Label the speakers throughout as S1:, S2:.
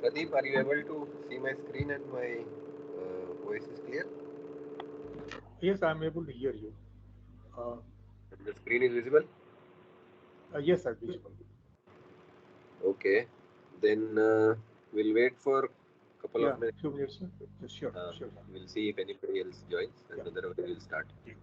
S1: Pradeep, are you able to see my screen and my voice is clear?
S2: Yes, I'm able to hear you. Uh,
S1: And the screen is visible?
S2: yes, sir, visible.
S1: Okay. Then we'll wait for a couple
S2: Yeah,
S1: of minutes.
S2: few minutes, sir. Yes, sure,
S1: Uh,
S2: sure, sir.
S1: we'll see if anybody else joins,
S2: Yeah,
S1: and otherwise we'll start.
S2: yeah.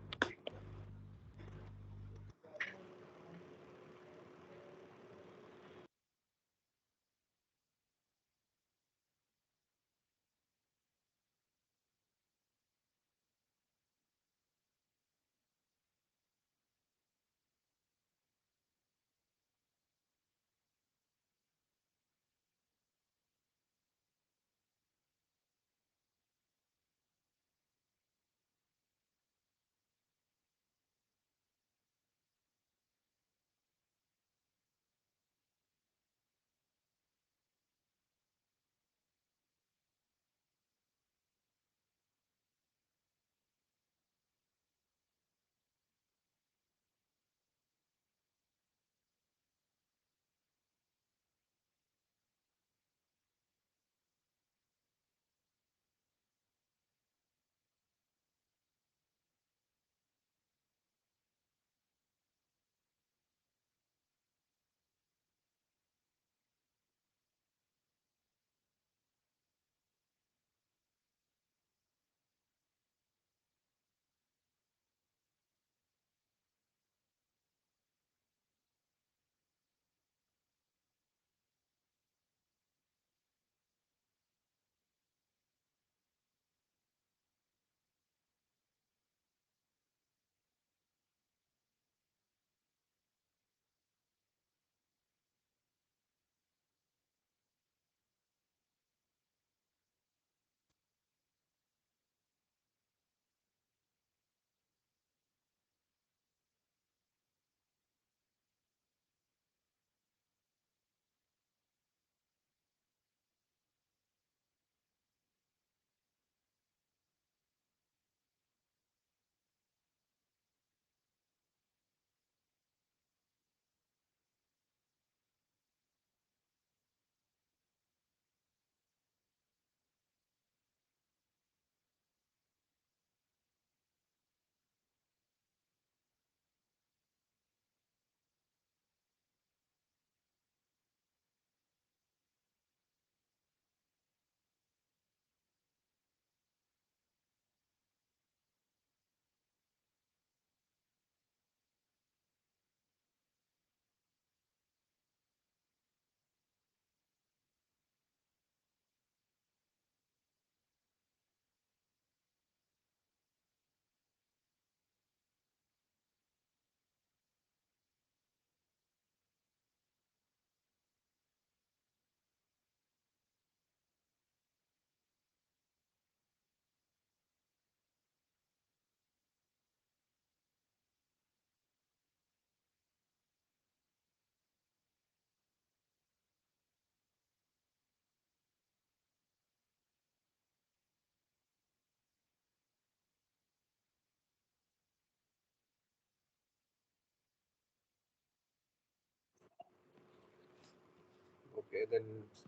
S1: Okay, then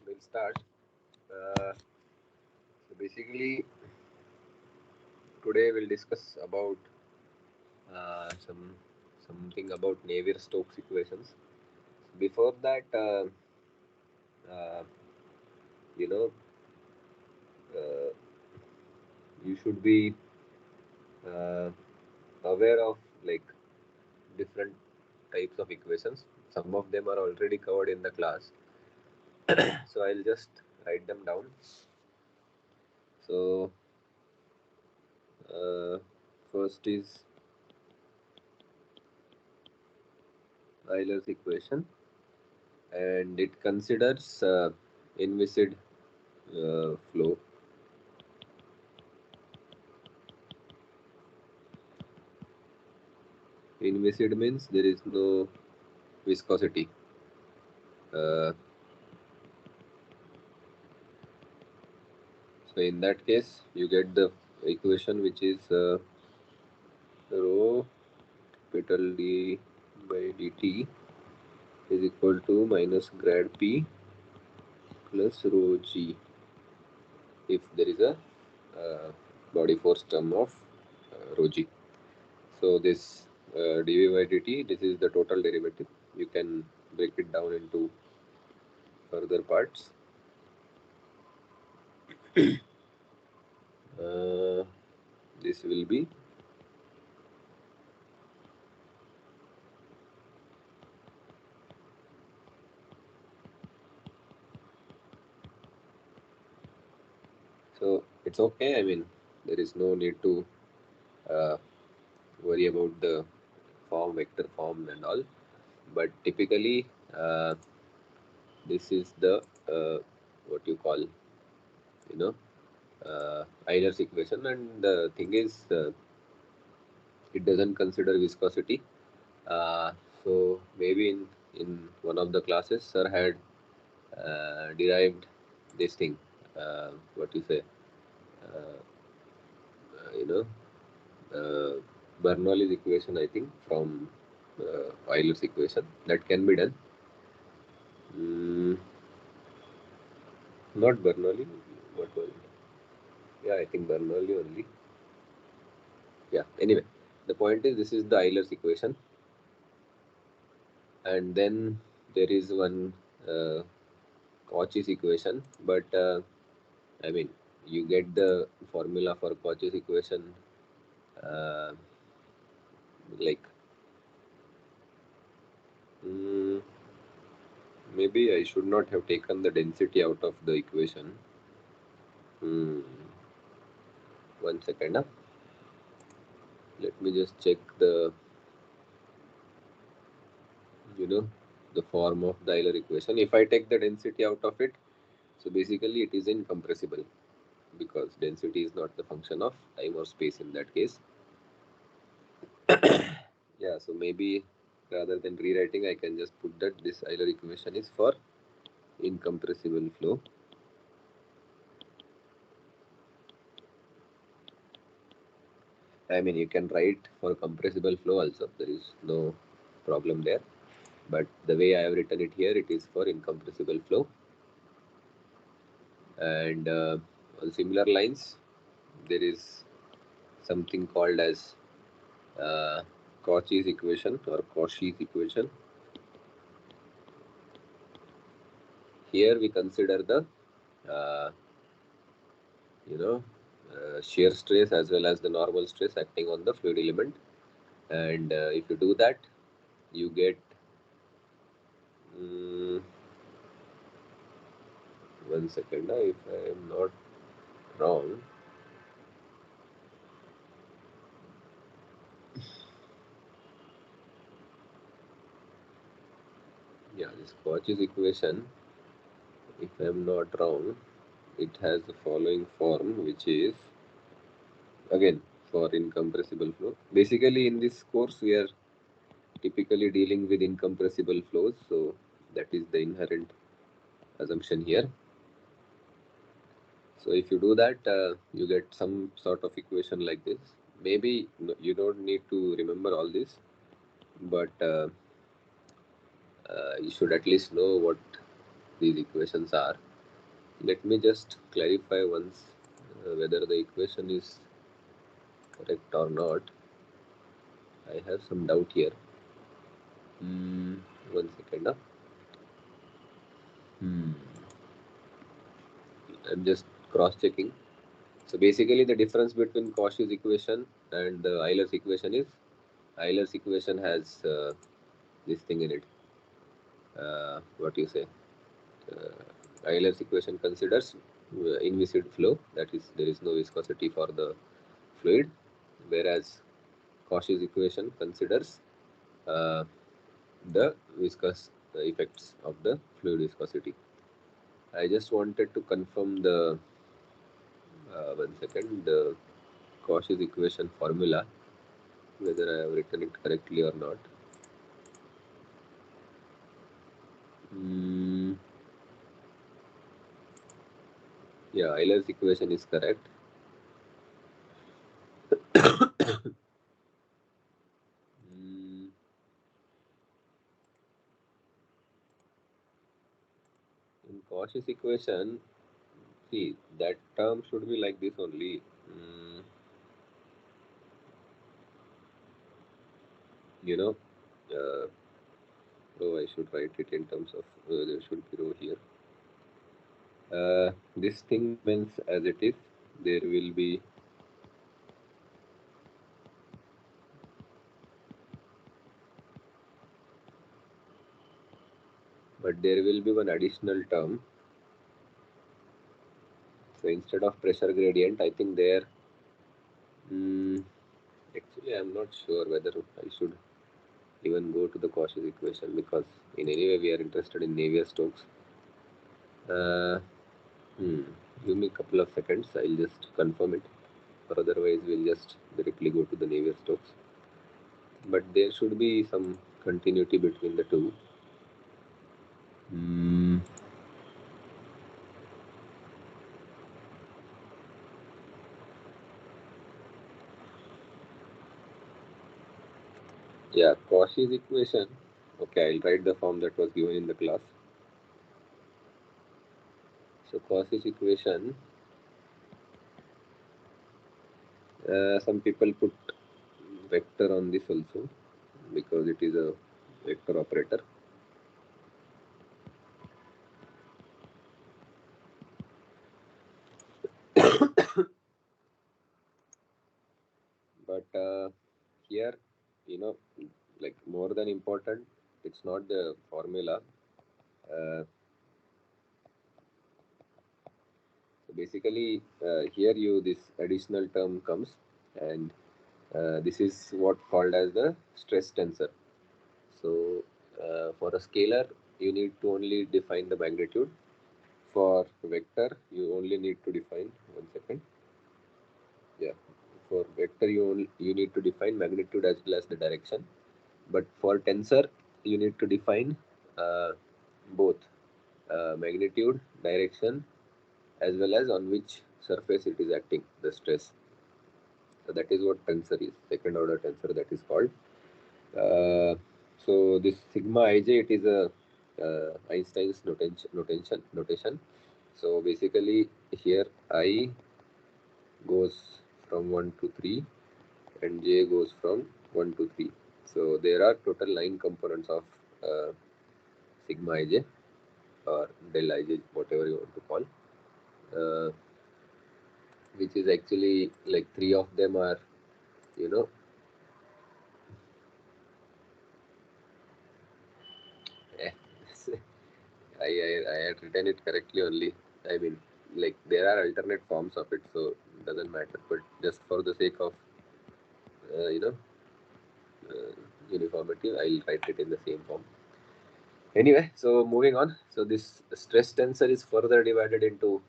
S1: we'll start. So basically, today we'll discuss about something about Navier-Stokes equations. Before that, uh, you know, uh, you should be uh, aware of like different types of equations. Some of them are already covered in the class, so I'll just write them down. So uh, first is Euler's equation, and it considers inviscid flow. Inviscid means there is no viscosity. Uh, so in that case, you get the equation which is rho capital D by dt is equal to minus grad P plus rho g if there is a body force term of rho g. So this dv by dt, this is the total derivative. You can break it down into further parts. This will be so it's okay. I mean, there is no need to uh, worry about the form, vector form and all, but typically this is the what you call, Euler's equation, and the thing is it doesn't consider viscosity. uh, so maybe in one of the classes sir had derived this thing, what you say, uh, you know uh, Bernoulli's equation, I think, from Euler's equation. That can be done. mm, Not Bernoulli. What was it? Yeah, I think Bernoulli only. Yeah, anyway, the point is this is the Euler's equation, and then there is one Cauchy's equation, but I mean, you get the formula for Cauchy's equation, uh, like mm, maybe I should not have taken the density out of the equation. Hmm. One second. Let me just check the you know the form of the Euler equation. If I take the density out of it, so basically it is incompressible because density is not the function of time or space in that case. Yeah, so maybe rather than rewriting, I can just put that this Euler equation is for incompressible flow. I mean, you can write for compressible flow also. There is no problem there. But the way I have written it here, it is for incompressible flow. And on similar lines, there is something called as Cauchy's equation or Cauchy's equation. Here we consider the uh, shear stress as well as the normal stress acting on the fluid element, and if you do that, you get mm, one second, if I am not wrong, yeah, this Cauchy's equation, if I am not wrong, it has the following form, which is again for incompressible flow. Basically, in this course, we are typically dealing with incompressible flows, so that is the inherent assumption here. So if you do that, you get some sort of equation like this. Maybe you don't need to remember all this, but you should at least know what these equations are. Let me just clarify once whether the equation is correct or not. I have some doubt here. One second. I'm just cross-checking. So basically, the difference between Cauchy's equation and the Euler's equation is Euler's equation has this thing in it. What you say? Euler's equation considers inviscid flow, that is, there is no viscosity for the fluid, whereas Cauchy's equation considers uh, the viscous effects of the fluid viscosity. I just wanted to confirm the one second, the Cauchy's equation formula, whether I have written it correctly or not. Yeah, Euler's equation is correct. In Cauchy's equation, see, that term should be like this only. You know, oh, I should write it in terms of there should be rho here. This thing remains as it is. There will be but there will be one additional term. So instead of pressure gradient, I think there. Actually, I'm not sure whether I should even go to the Cauchy's equation, because in any way we are interested in Navier-Stokes. Give me a couple of seconds. I'll just confirm it. Or otherwise, we'll just directly go to the Navier-Stokes. But there should be some continuity between the two. Yeah, Cauchy's equation. Okay, I'll write the form that was given in the class. So Cauchy's equation, some people put vector on this also because it is a vector operator. But here, like more than important, it's not the formula. So basically, here this additional term comes, and this is what called as the stress tensor. So for a scalar, you need to only define the magnitude. For vector, you only need to define, one second. Yeah, for vector, you need to define magnitude as well as the direction. But for tensor, you need to define both magnitude, direction, as well as on which surface it is acting, the stress. So that is what tensor is, second order tensor that is called. So this sigma ij, it is a Einstein's notation. So basically here I goes from 1 to 3 and j goes from 1 to 3. So there are total 9 components of sigma ij or del ij, whatever you want to call, which is actually like 3 of them are, you know, I had written it correctly only. I mean, like there are alternate forms of it, so it doesn't matter. But just for the sake of uh, you know uniformity, I'll write it in the same form. Anyway, so moving on. So this stress tensor is further divided into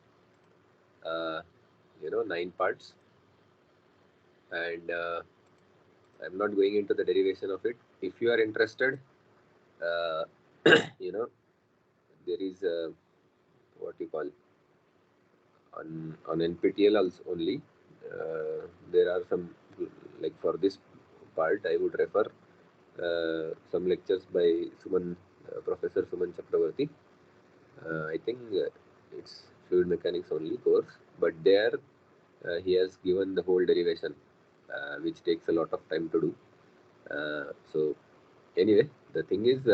S1: 9 parts, and I'm not going into the derivation of it. If you are interested, uh, you know, there is what you call on NPTEL also only. There are some, like for this part, I would refer some lectures by Professor Suman Chakravarti. I think it's fluid mechanics only course, but there he has given the whole derivation, which takes a lot of time to do. So anyway, the thing is,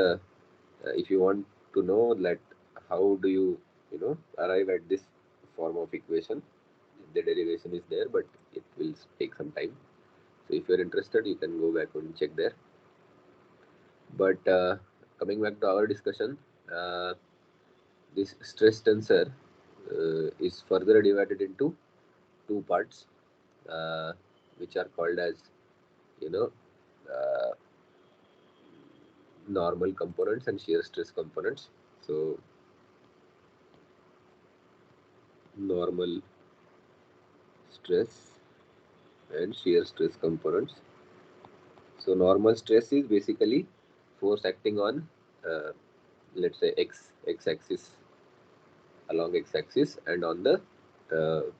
S1: if you want to know that how do you arrive at this form of equation, the derivation is there, but it will take some time. So if you're interested, you can go back and check there. But coming back to our discussion, this stress tensor is further divided into 2 parts, uh, which are called as, you know, uh, normal components and shear stress components. So normal stress and shear stress components. So normal stress is basically force acting on, let's say x axis, along x axis, and on the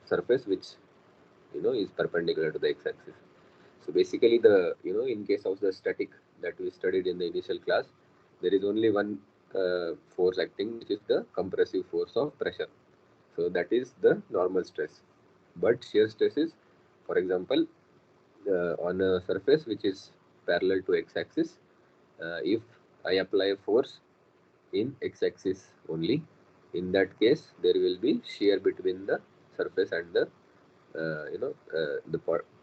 S1: surface which is perpendicular to the x axis. So basically, in case of the static that we studied in the initial class, there is only one force acting, which is the compressive force of pressure. So that is the normal stress. But shear stress is, for example, on a surface which is parallel to x-axis, if I apply a force in x-axis only, in that case there will be shear between the surface and the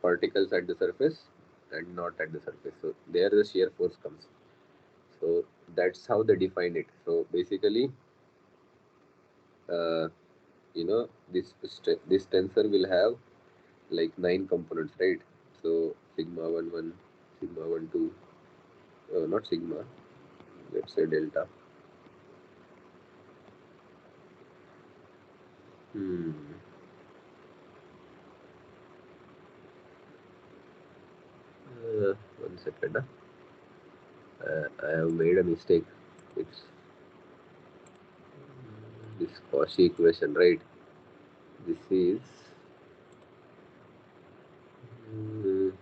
S1: particles at the surface and not at the surface. So there the shear force comes. So that's how they define it. So basically, uh, this tensor will have like 9 components, right? So sigma 1 1, sigma 1 2, not sigma, let's say delta. Hmm. 1 second. I have made a mistake. It's this Cauchy equation, right? This is mm,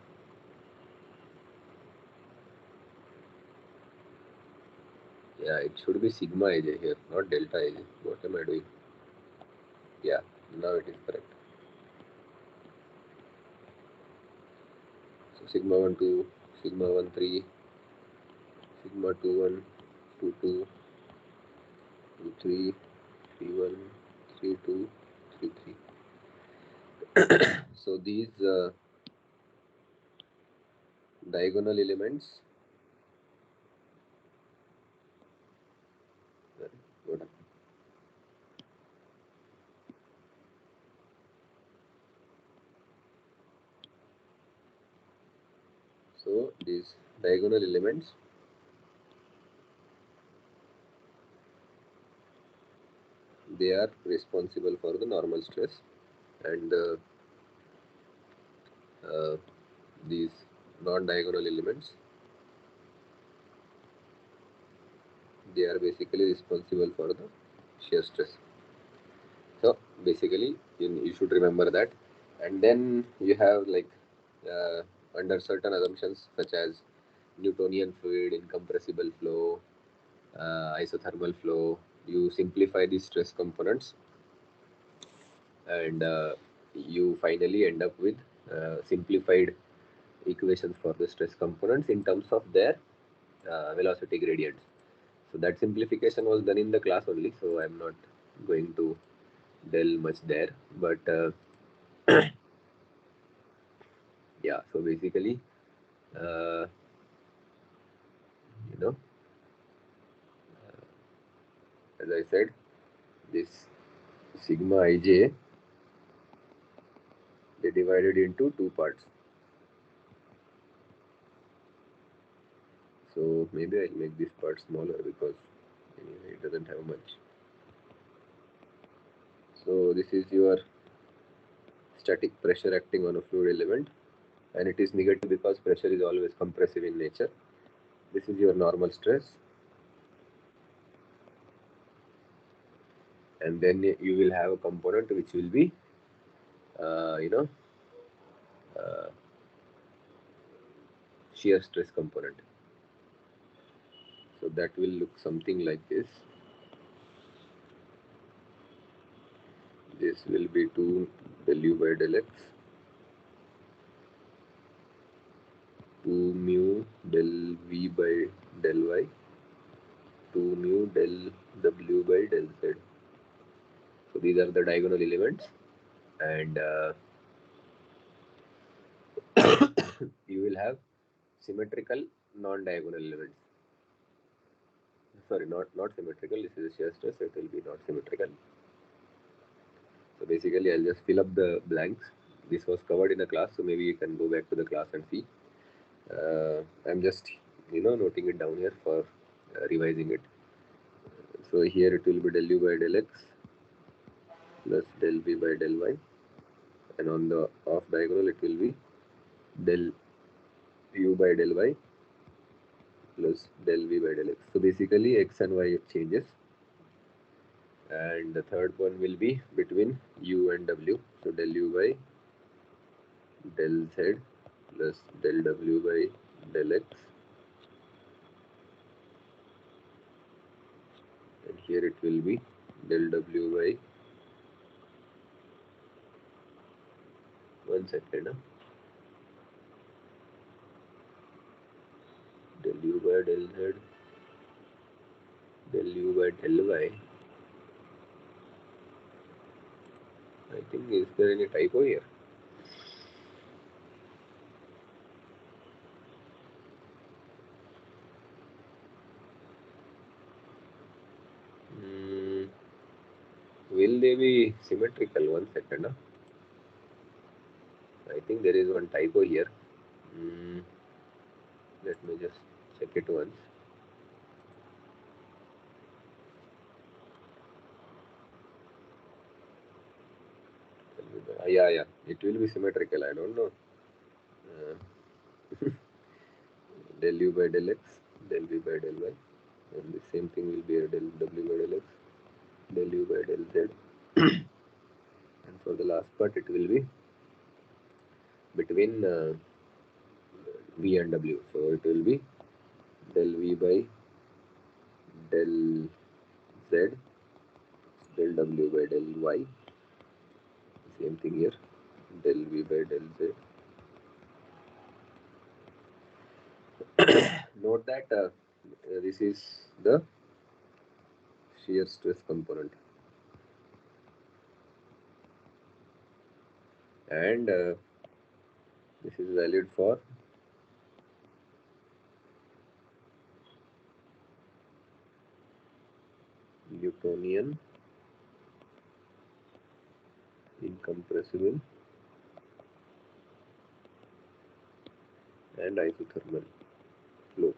S1: yeah, it should be sigma ij here, not delta ij. What am I doing? Yeah, now it is correct. So sigma 1 2, sigma 1 3, sigma 2 1, 2 2, 2 3, 3 1, 3 2, 3 3. So these diagonal elements, what? So these diagonal elements, they are responsible for the normal stress, and uh, these non-diagonal elements, they are basically responsible for the shear stress. So basically you should remember that. And then you have like uh, under certain assumptions such as Newtonian fluid, incompressible flow, isothermal flow, you simplify these stress components, and you finally end up with simplified equations for the stress components in terms of their velocity gradients. So that simplification was done in the class only, so I'm not going to delve much there. But yeah, so basically, uh, you know, as I said, this sigma ij, they divided into two parts. So maybe I'll make this part smaller because anyway it doesn't have much. So this is your static pressure acting on a fluid element, and it is negative because pressure is always compressive in nature. This is your normal stress, and then you will have a component which will be uh, you know uh, shear stress component. So that will look something like this. This will be 2 del u by del x, 2 mu del v by del y, 2 mu del w by del z. So these are the diagonal elements, and you will have symmetrical non-diagonal elements. Sorry, not symmetrical. This is a shear stress, so it will be not symmetrical. So basically, I'll just fill up the blanks. This was covered in the class, so maybe you can go back to the class and see. I'm just noting it down here for revising it. So here it will be del u by del x plus del v by del y, and on the off diagonal it will be del u by del y plus del v by del x. So basically x and y changes, and the third one will be between u and w. So del u by del z plus del w by del x here it will be del W by 1 second. Del U by del Z, del U by del Y. I think, is there any typo here? Will they be symmetrical? 1 second. I think there is one typo here. Let me just check it once. Yeah, it will be symmetrical. I don't know. Del U by del X, del V by del Y, and the same thing will be a del W by del X, del U by del Z. And for the last part, it will be between V and W. So it will be del V by del Z, del W by del Y. Same thing here, del V by del Z. Note that this is the shear stress component, and this is valid for Newtonian incompressible and isothermal flow.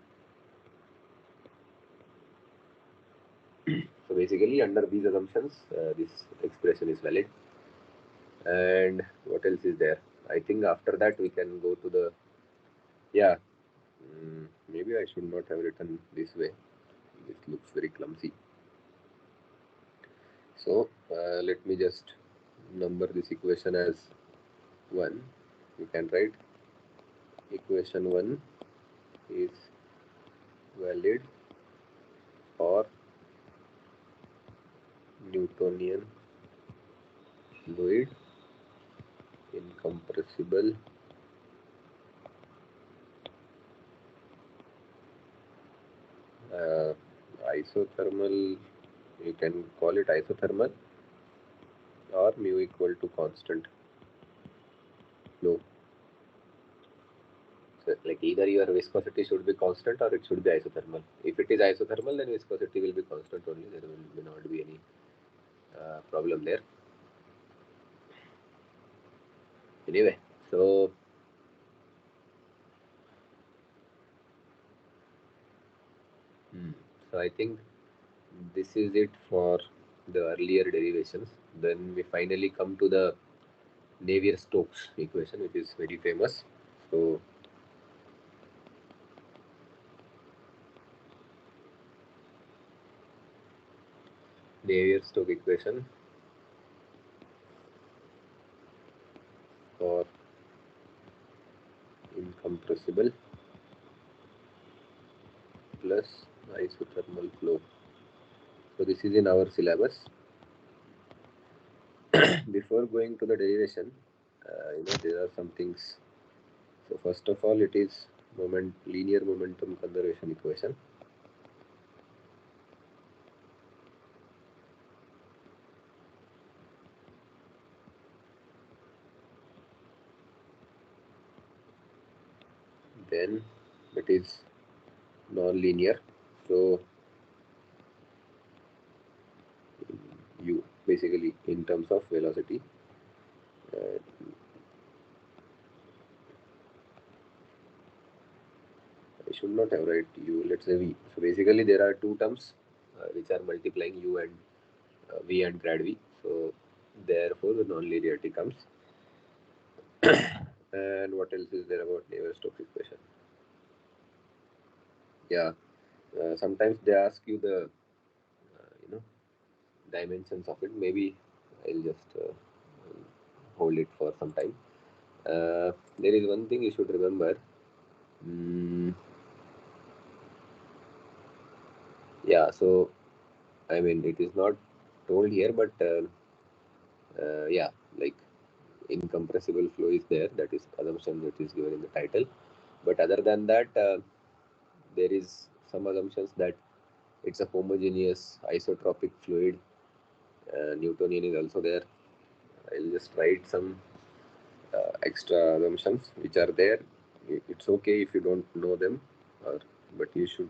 S1: So basically, under these assumptions, this expression is valid. And what else is there? I think after that we can go to the, maybe I should not have written this way. This looks very clumsy. So let me just number this equation as 1. You can write equation 1 is valid for Newtonian fluid, incompressible, isothermal, you can call it isothermal, or mu equal to constant flow. So like either your viscosity should be constant or it should be isothermal. If it is isothermal, then viscosity will be constant only. There will not be any problem there. Anyway, so I think this is it for the earlier derivations. Then we finally come to the Navier-Stokes equation, which is very famous. So Navier-Stokes equation for incompressible plus isothermal flow. So this is in our syllabus. Before going to the derivation, there are some things. So first of all, it is linear momentum conservation equation. Then it is non-linear. So u basically in terms of velocity. I should not have write u, let's say v. So basically there are two terms which are multiplying u and v and grad v. So therefore the non-linearity comes. And what else is there about Navier-Stokes equation? Sometimes they ask you the dimensions of it. Maybe I'll just hold it for some time. There is one thing you should remember. So I mean, it is not told here, but yeah, like incompressible flow is there. That is assumption that is given in the title. But other than that, there is some assumptions that it's a homogeneous isotropic fluid. Newtonian is also there. I'll just write some extra assumptions which are there. It's okay if you don't know them, or but you should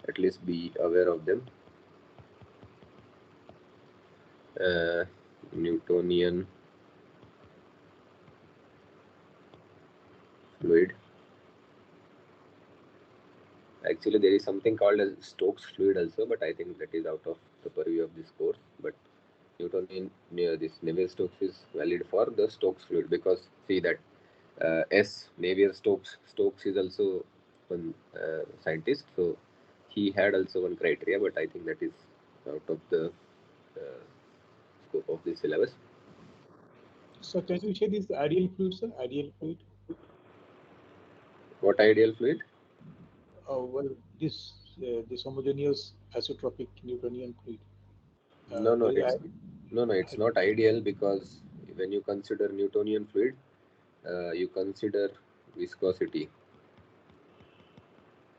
S1: at least be aware of them. Newtonian fluid. Actually, there is something called as Stokes fluid also, but I think that is out of the purview of this course. But Newtonian, this Navier-Stokes is valid for the Stokes fluid, because see that Navier-Stokes. Stokes is also one scientist, so he had also one criteria, but I think that is out of the scope of the syllabus.
S2: So can you say this ideal fluid, sir? Ideal fluid?
S1: What ideal fluid?
S2: Well, this homogeneous isotropic Newtonian fluid.
S1: No, no,
S2: There is
S1: it's no, it's not ideal, because when you consider Newtonian fluid, you consider viscosity,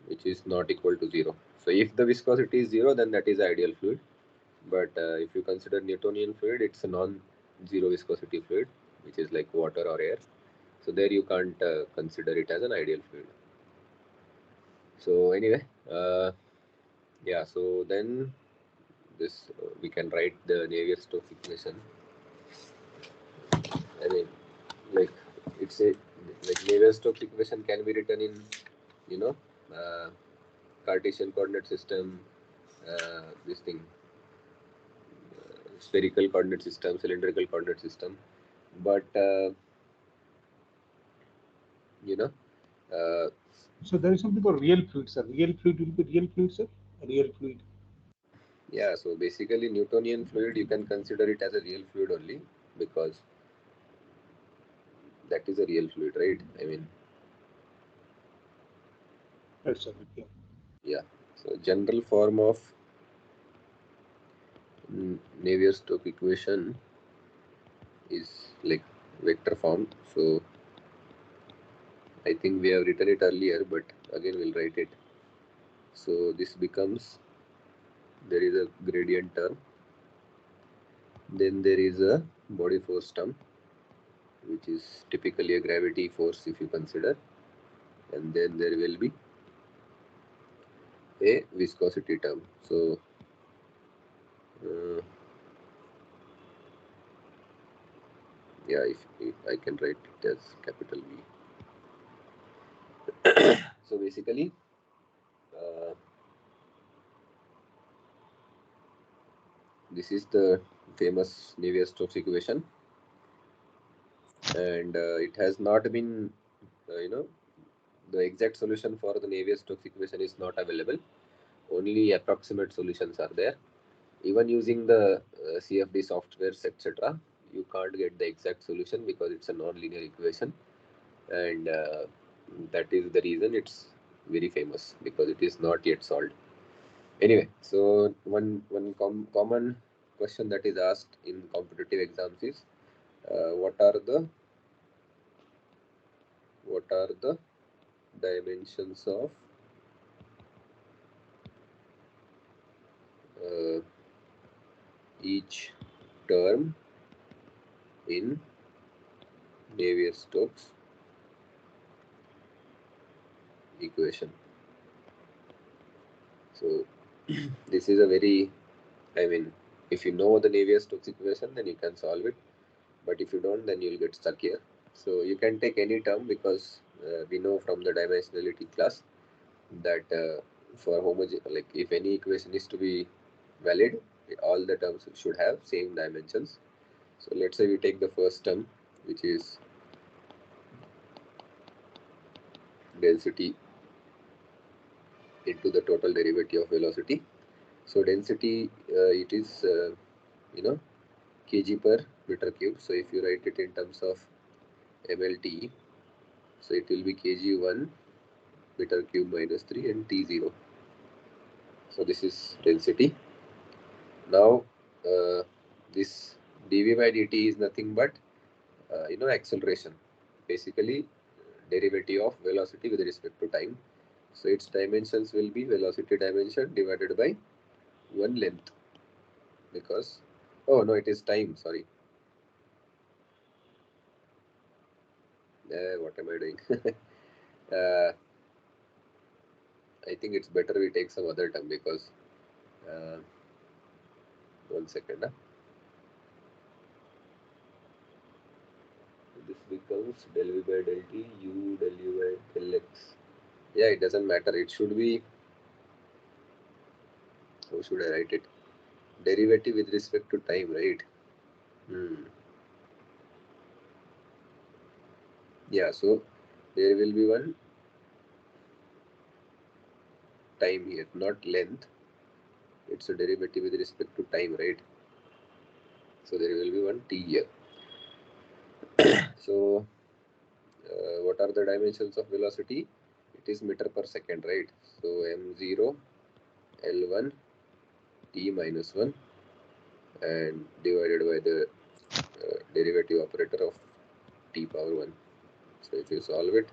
S1: which is not equal to 0. So if the viscosity is 0, then that is ideal fluid. But if you consider Newtonian fluid, it's a non-zero viscosity fluid, which is like water or air. So there you can't consider it as an ideal fluid. So anyway, yeah. So then this we can write the Navier-Stokes equation. I mean, like it's a like Navier-Stokes equation can be written in, you know, uh, Cartesian coordinate system, this thing, spherical coordinate system, cylindrical coordinate system, but you know, uh,
S2: so there is something called real fluid, sir. Real fluid will be real fluid, sir. Real fluid.
S1: yeah. So basically, Newtonian fluid you can consider it as a real fluid only, because that is a real fluid, right? I mean,
S2: Right, sir. Yeah.
S1: yeah. So general form of Navier-Stokes equation is like vector form. So I think we have written it earlier, but again we'll write it. So this becomes, there is a gradient term, then there is a body force term, which is typically a gravity force if you consider, and then there will be a viscosity term. So yeah, if I can write it as capital V. So basically, uh, this is the famous Navier-Stokes equation, and it has not been, the exact solution for the Navier-Stokes equation is not available. Only approximate solutions are there. Even using the CFD softwares, etc., you can't get the exact solution because it's a non-linear equation, and that is the reason it's very famous, because it is not yet solved. Anyway, so one common question that is asked in competitive exams is what are the dimensions of uh, each term in Navier-Stokes equation. So this is a very, I mean, if you know the Navier-Stokes equation, then you can solve it. But if you don't, then you'll get stuck here. So you can take any term, because we know from the dimensionality class that for like if any equation is to be valid, all the terms should have same dimensions. So let's say we take the first term, which is density into the total derivative of velocity. So density, it is kg per meter cube. So if you write it in terms of mLT, so it will be kg1 meter cube minus 3 and T0. So this is density. Now this dv by dt is nothing but acceleration, basically derivative of velocity with respect to time. So its dimensions will be velocity dimension divided by one length, because oh no, it is time, sorry. What am I doing? uh, I think it's better we take some other term, because uh, 1 second. This becomes del v by del t u del u by del x. Yeah, it doesn't matter. It should be, how should I write it? Derivative with respect to time, right? Hmm. Yeah, so there will be one time here, not length. It's a derivative with respect to time, right? So there will be one t here. So what are the dimensions of velocity? It is meter per second, right? So m0 l1 t minus 1 and divided by the derivative operator of t power 1. So if you solve it,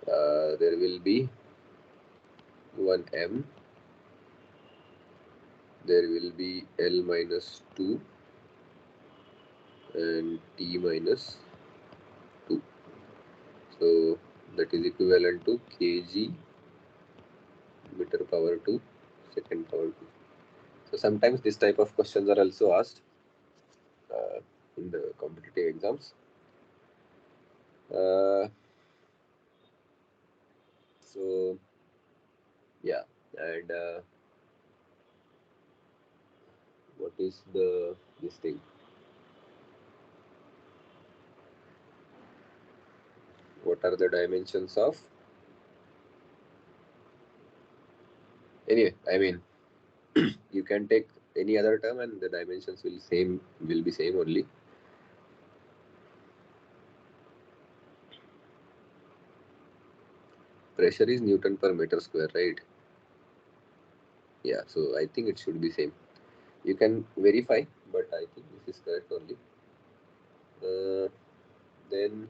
S1: there will be 1m, there will be l minus 2 and t minus 2. So that is equivalent to kg meter power 2 second power 2. So sometimes this type of questions are also asked in the competitive exams. Uh, so yeah, and what is this thing? What are the dimensions of? Anyway, I mean, you can take any other term and the dimensions will be same only. Pressure is Newton per meter square, right? Yeah, so I think it should be same. You can verify, but I think this is correct only. Then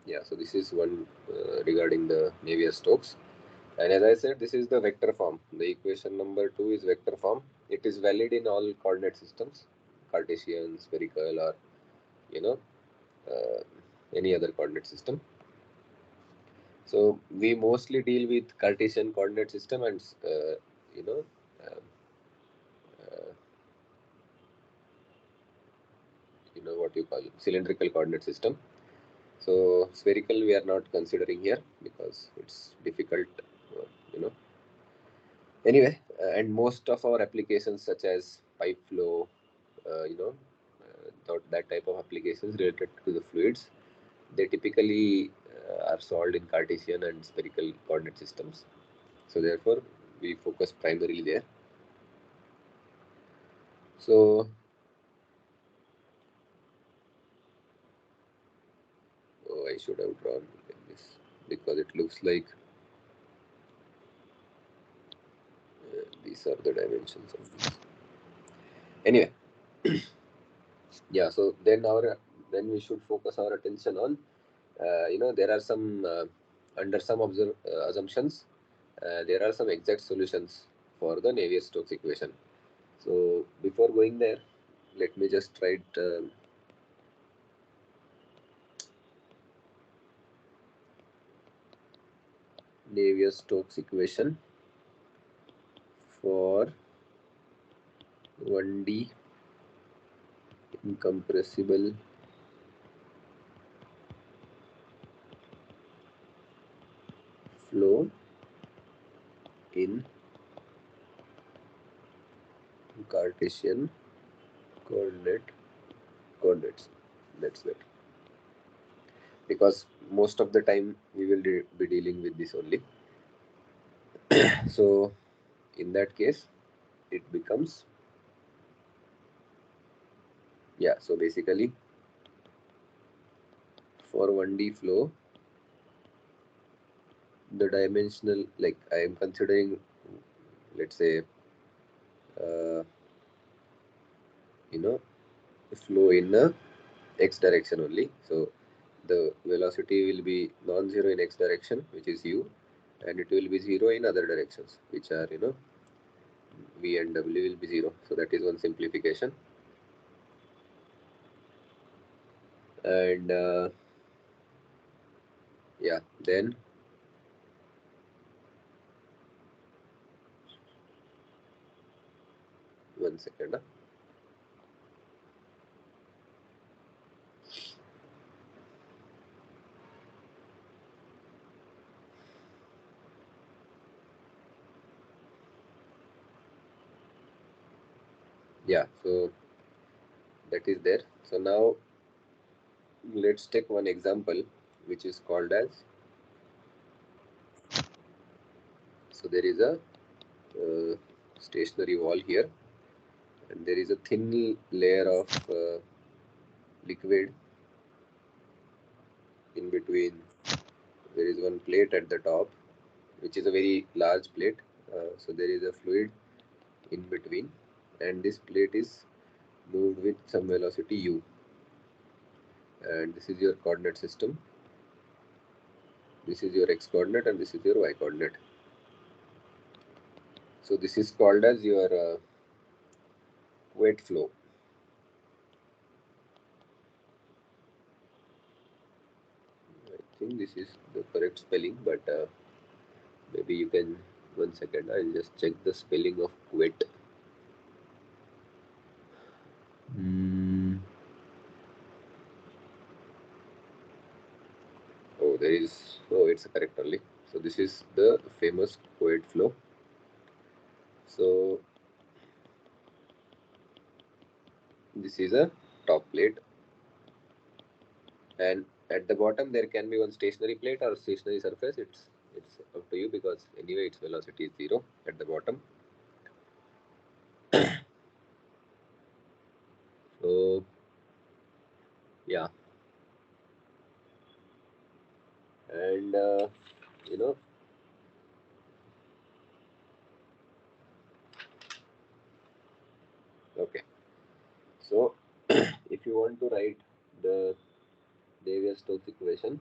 S1: yeah, so this is one regarding the Navier-Stokes. And as I said, this is the vector form. The equation number 2 is vector form. It is valid in all coordinate systems, Cartesian, spherical, or you know uh, any other coordinate system. So we mostly deal with Cartesian coordinate system and you know uh, uh, what you call cylindrical coordinate system. So spherical we are not considering here because it's difficult, you know. Anyway, and most of our applications such as pipe flow, that type of applications related to the fluids, they typically are solved in Cartesian and spherical coordinate systems. So therefore, we focus primarily there. So, oh, I should have drawn like this because it looks like these are the dimensions of this. Anyway, yeah. So then we should focus our attention on there are some under some assumptions there are some exact solutions for the Navier-Stokes equation. So before going there, let me just write Navier-Stokes equation for 1D incompressible flow in Cartesian coordinates. That's it. Because most of the time we will be dealing with this only. So in that case, it becomes, yeah. So basically, for 1D flow, the dimensional, like I am considering, let's say uh, you know flow in a x direction only. So the velocity will be non-zero in x direction, which is u, and it will be zero in other directions, which are v and w will be zero. So that is one simplification. And yeah, then one second. Yeah, so that is there. So now let's take one example, which is called as, so there is a stationary wall here, and there is a thin layer of liquid in between. There is one plate at the top, which is a very large plate. So there is a fluid in between, and this plate is moved with some velocity u, and this is your coordinate system. This is your x coordinate and this is your y coordinate. So this is called as your wet flow. I think this is the correct spelling, but maybe you can, one second, I'll just check the spelling of wet. Oh, there is, oh, it's correct only. So this is the famous wet flow. So this is a top plate, and at the bottom there can be one stationary plate or stationary surface. It's up to you, because anyway its velocity is zero at the bottom. So yeah, and you know okay, so if you want to write the Navier-Stokes equation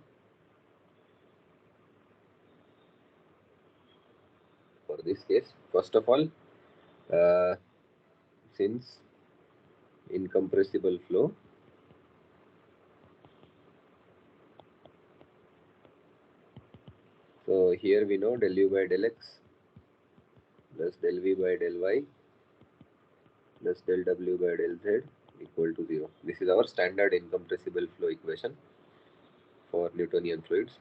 S1: for this case, first of all, uh, since incompressible flow, so here we know del u by del x plus del v by del y plus del w by del z equal to 0. This is our standard incompressible flow equation for Newtonian fluids.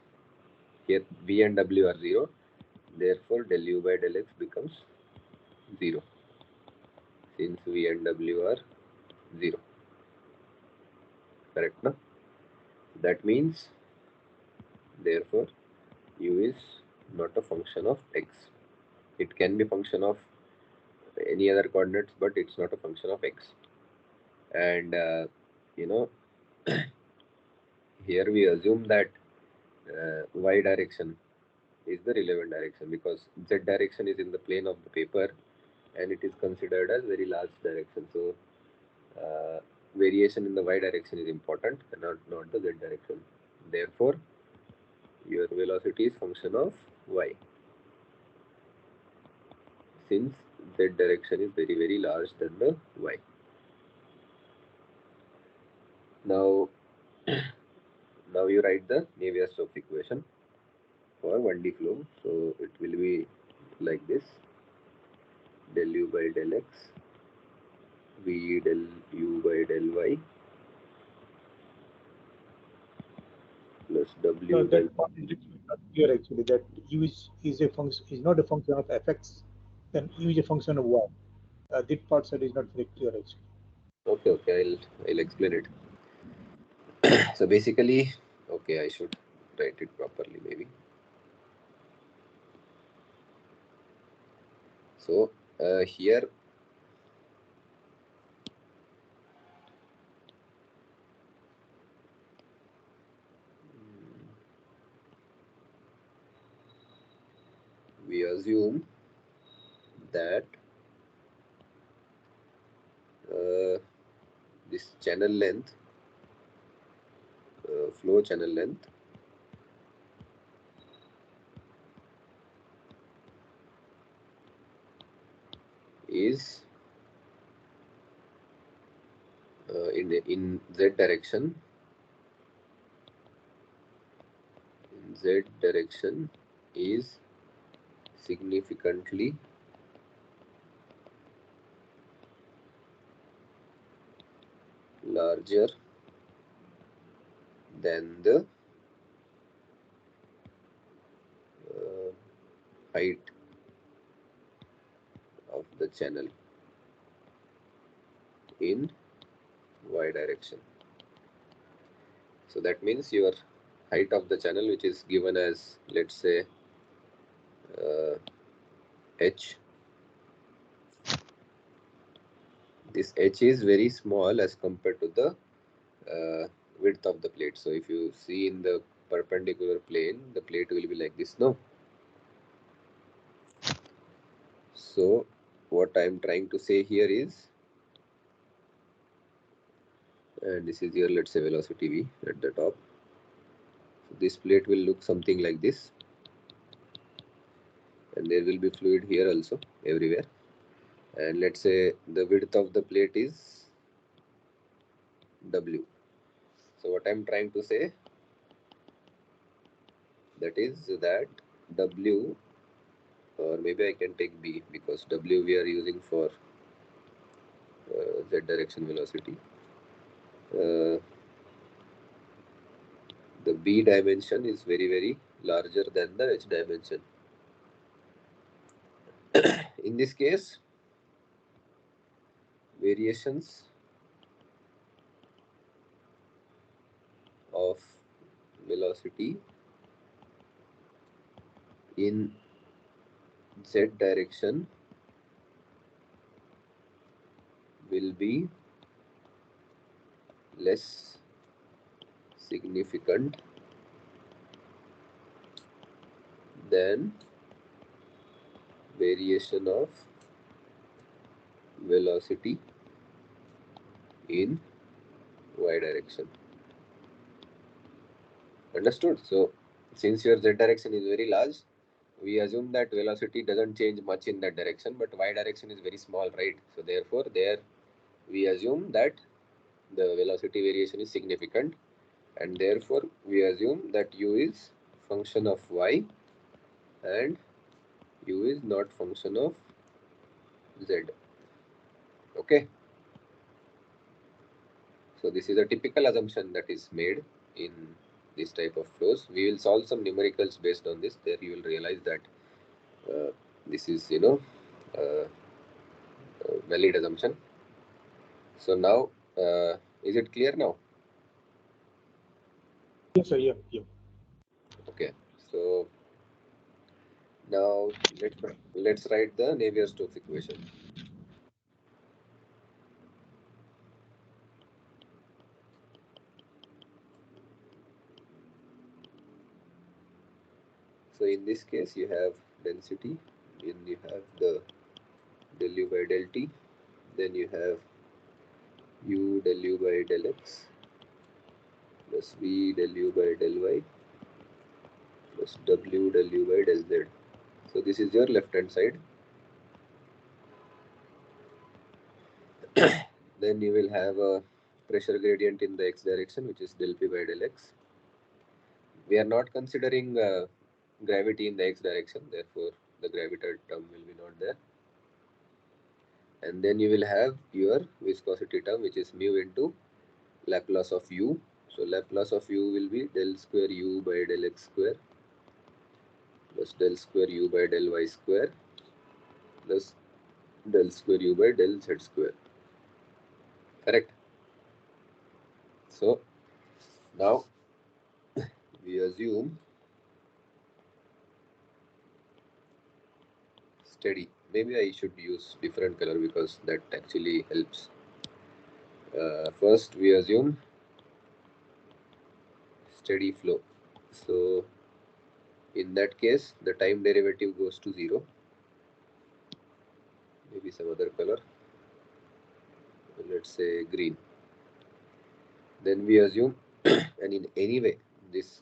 S1: Here v and w are 0, therefore del u by del x becomes 0, since v and w are 0. Correct, no? That means, therefore, u is not a function of x. It can be function of any other coordinates, but it's not a function of x. And you know here we assume that y direction is the relevant direction, because z direction is in the plane of the paper, and it is considered as very large direction. So variation in the y direction is important, and not the z direction. Therefore your velocity is function of y, since z direction is very very large than the y. Now now you write the Navier-Stokes equation for 1D flow. So it will be like this: del u by del x, v del u by del y plus w by.
S2: That part is not clear actually. That u is a function, is not a function of fx. Then u is a function of y. That part side is not very clear actually.
S1: Okay, I'll explain it. So basically, okay, I should write it properly maybe. So here we assume that this channel length, flow channel length is in z direction. In z direction is significantly larger than the height of the channel in y direction. So that means your height of the channel, which is given as, let's say, h. This h is very small as compared to the width of the plate. So if you see in the perpendicular plane, the plate will be like this, no? So what I am trying to say here is, and this is your, let's say, velocity v at the top. So this plate will look something like this, and there will be fluid here also, everywhere. And let's say the width of the plate is w. So what I'm trying to say, that is that w, or maybe I can take b, because w we are using for z direction velocity. The b dimension is very larger than the h dimension. In this case, variations of velocity in z direction will be less significant than variation of velocity in y direction. Understood? So since your z direction is very large, we assume that velocity doesn't change much in that direction, but y direction is very small, right? So therefore there we assume that the velocity variation is significant, and therefore we assume that u is function of y and u is not function of z. Okay, so this is a typical assumption that is made in this type of flows. We will solve some numericals based on this. There you will realize that this is, valid assumption. So now, is it clear now?
S2: Yes, sir. Yeah.
S1: Okay. So now let's write the Navier-Stokes equation. So in this case, you have density, then you have the del u by del t, then you have u del u by del x plus v del u by del y plus w del u by del z. So this is your left hand side. Then you will have a pressure gradient in the x direction, which is del p by del x. We are not considering gravity in the x direction, therefore the gravity term will be not there. And then you will have your viscosity term, which is mu into Laplace of u. So Laplace of u will be del square u by del x square plus del square u by del y square plus del square u by del z square. Correct? So now we assume steady. Maybe I should use different color because that actually helps. First we assume steady flow. So in that case, the time derivative goes to 0. Maybe some other color. let's say green. Then we assume, and in any way, this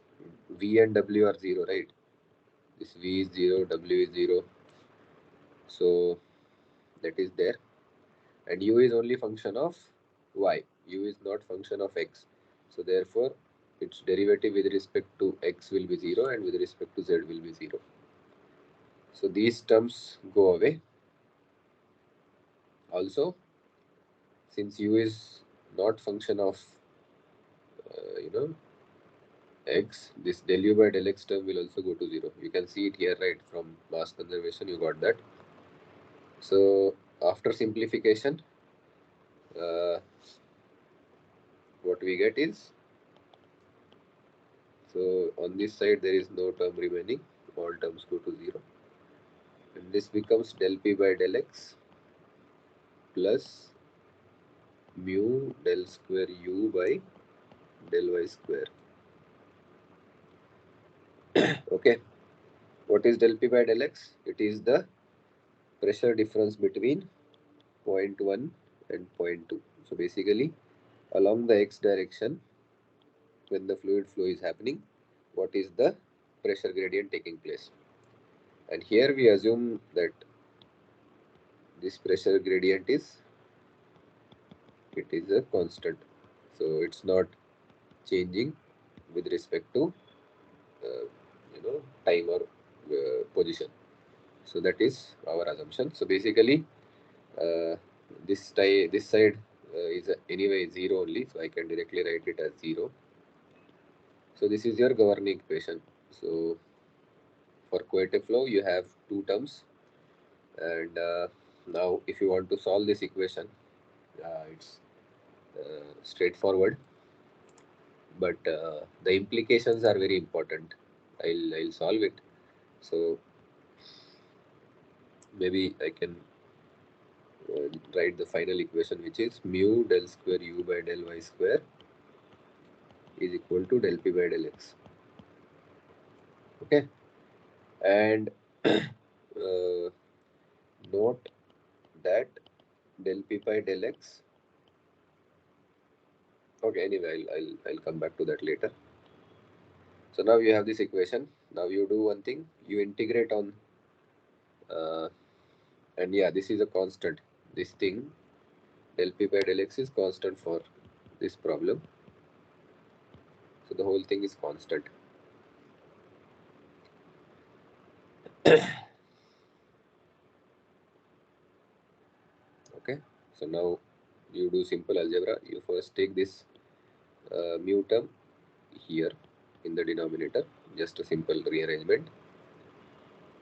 S1: V and W are 0, right? This V is 0, W is 0. So that is there. And U is only function of Y. U is not function of X. So therefore, its derivative with respect to X will be 0 and with respect to Z will be 0. So these terms go away. Also, since U is not function of, you know, X, this del U by del X term will also go to 0. You can see it here, right? From mass conservation, you got that. So after simplification, uh, what we get is, so on this side there is no term remaining, all terms go to 0, and this becomes del P by del X plus mu del square U by del Y square. Okay, what is del P by del X? It is the pressure difference between point 1 and point 2. So basically, along the X direction, when the fluid flow is happening, what is the pressure gradient taking place? And here we assume that this pressure gradient is, it is a constant, so it's not changing with respect to uh, time or position. So that is our assumption. So basically, uh, this side is anyway 0 only, so I can directly write it as 0. So this is your governing equation. So for cohesive flow, you have two terms, and now if you want to solve this equation, it's straightforward, but the implications are very important. I'll solve it. So maybe I can write the final equation, which is mu del square U by del Y square is equal to del P by del X. Okay, and note that del P by del X. Okay, anyway, I'll come back to that later. So now you have this equation. Now you do one thing. You integrate on, uh, and yeah, this is a constant. This thing del P by del X is constant for this problem. So the whole thing is constant. Okay. So now you do simple algebra. You first take this mu term here in the denominator, just a simple rearrangement,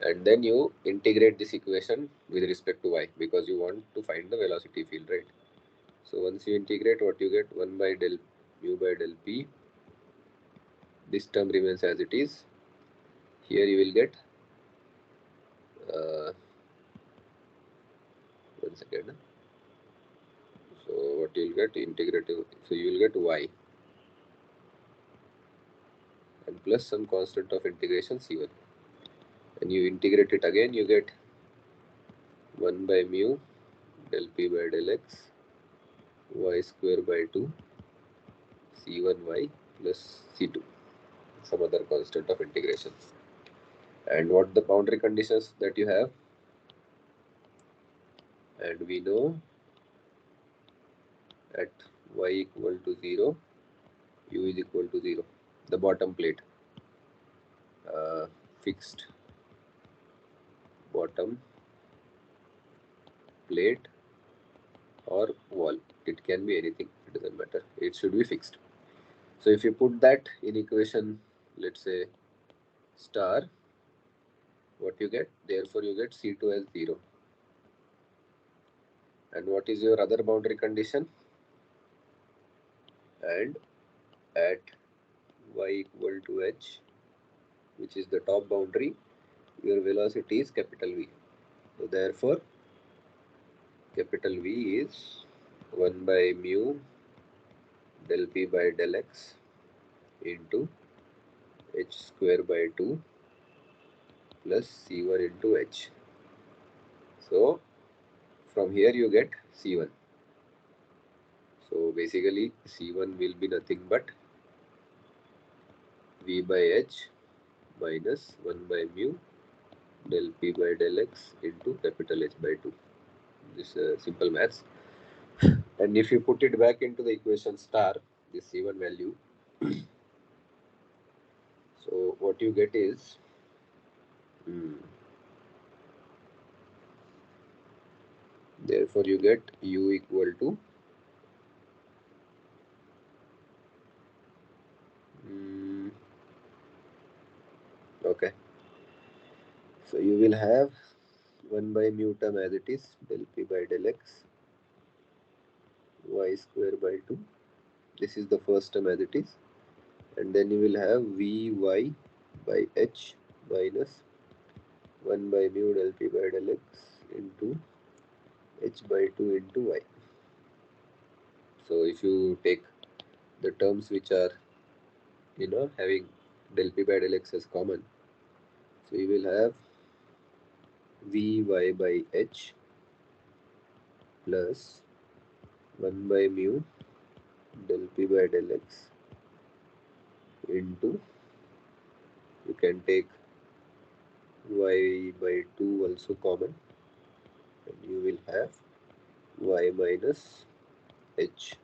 S1: and then you integrate this equation with respect to y, because you want to find the velocity field, right? So once you integrate, what you get, 1 by del mu by del P, this term remains as it is. Here you will get one second. So what you will get, integrative, so you will get y and plus some constant of integration c1, and you integrate it again, you get 1 by mu del P by del X y square by 2 c1y plus c2, some other constant of integration. And what the boundary conditions that you have, and we know at y equal to 0, u is equal to 0, the bottom plate, fixed bottom plate or wall, it can be anything, it doesn't matter, it should be fixed. So if you put that in equation, let's say star, what you get, therefore you get c2 as 0. And what is your other boundary condition? And at y equal to h, which is the top boundary, your velocity is capital V. So therefore, capital V is 1 by mu del P by del X into h square by 2 plus C1 into h. So from here you get C1. So basically C1 will be nothing but V by H minus 1 by mu del P by del X into capital H by 2. This simple maths. And if you put it back into the equation star, this C1 value, so what you get is therefore you get U equal to okay. So you will have 1 by mu term as it is, del P by del X, y square by 2. This is the first term as it is. And then you will have Vy by H minus 1 by mu del P by del X into H by 2 into Y. So if you take the terms which are, having del P by del X as common, so you will have Vy by H plus 1 by mu del P by del X into, you can take Y by 2 also common, and you will have Y minus H.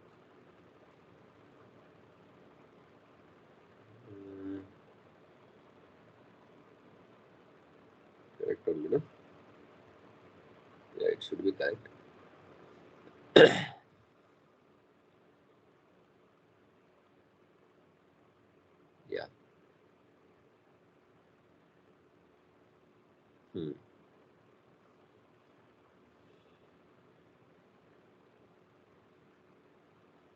S1: Correct only, no? Yeah, it should be correct. Yeah.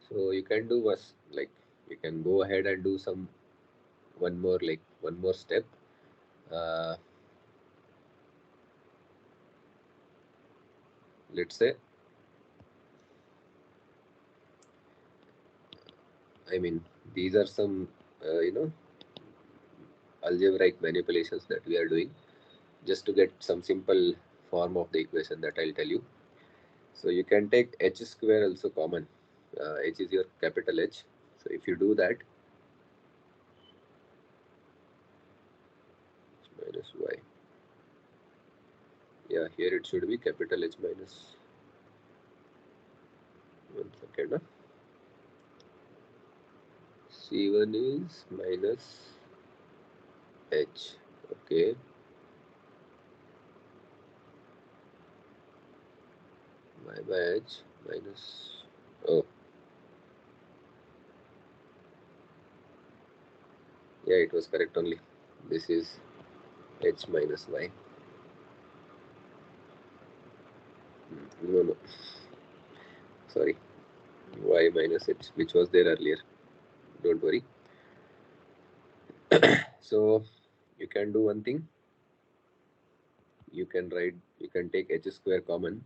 S1: So you can do was like, you can go ahead and do one more step. Let's say, these are some algebraic manipulations that we are doing just to get some simple form of the equation that I'll tell you. So you can take H square also common. H is your capital H. So if you do that, minus Y. Yeah, here it should be capital H minus, 1 second. C1 is minus H. Okay. Y by H minus, oh, yeah, it was correct only. This is H minus Y. No, sorry, Y minus H, which was there earlier. Don't worry. So you can do one thing. You can take H square common.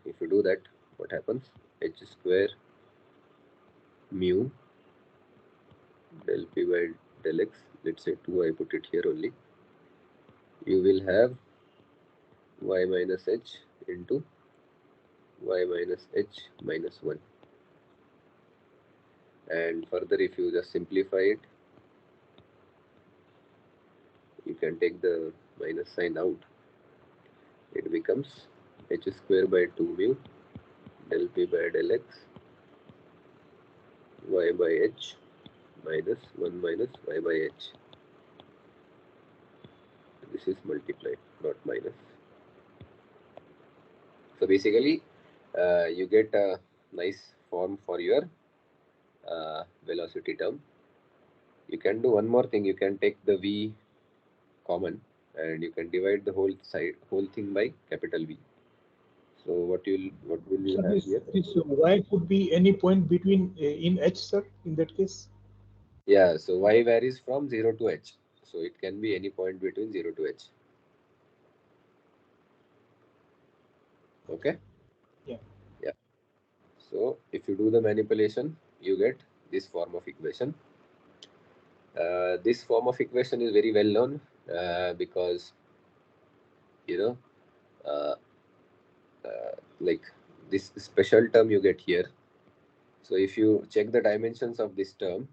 S1: If you do that, what happens? H square mu del P by del X, let's say 2, I put it here only. You will have Y minus H into Y minus H minus 1. And further, if you just simplify it, you can take the minus sign out. It becomes H square by 2 mu del P by del X Y by H minus 1 minus Y by H. This is multiplied, not minus. So basically, you get a nice form for your velocity term. You can do one more thing. You can take the V common and you can divide the whole thing by capital V. So what will you
S2: So
S1: have here?
S2: this Y could be any point between in H, sir, in that case?
S1: Yeah, so Y varies from 0 to H. So it can be any point between 0 to H. Okay?
S2: Yeah.
S1: Yeah. So if you do the manipulation, you get this form of equation. This form of equation is very well known because, like this special term you get here, So if you check the dimensions of this term,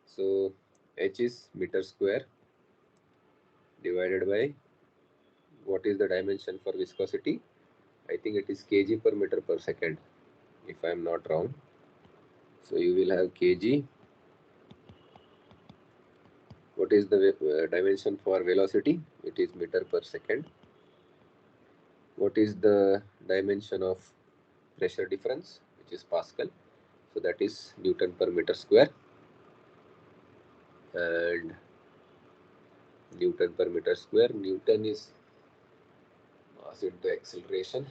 S1: so h is meter square divided by, what is the dimension for viscosity? I think it is kg per meter per second, if I am not wrong. So you will have kg. What is the dimension for velocity? It is meter per second. What is the dimension of pressure difference, which is Pascal? So that is Newton per meter square. And Newton per meter square, Newton is mass into acceleration.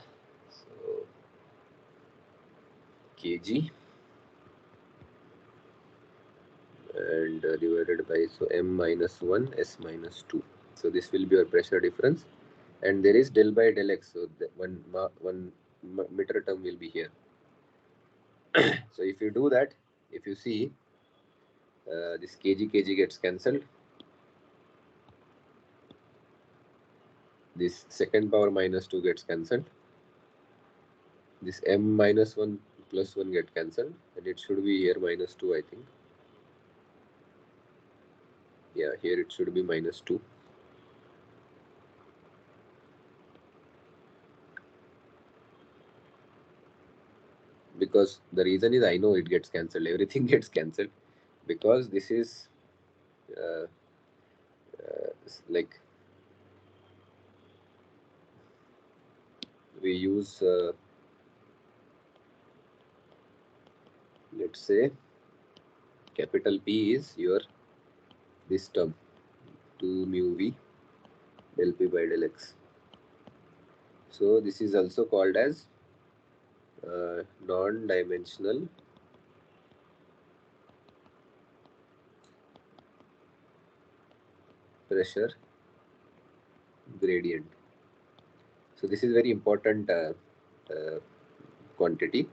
S1: So kg and divided by, so m minus 1 s minus 2. So this will be your pressure difference, and there is del by del x, so the one meter term will be here. So if you do that, if you see, this kg gets cancelled, this second power minus 2 gets cancelled, this m minus 1 plus 1 get cancelled, and it should be here minus 2, I think. Yeah, here it should be minus 2. Because the reason is, I know it gets cancelled, everything gets cancelled, because this is uh, like we use, let's say capital P is your this term 2 mu v del p by del x. So this is also called as non-dimensional pressure gradient. So this is very important quantity,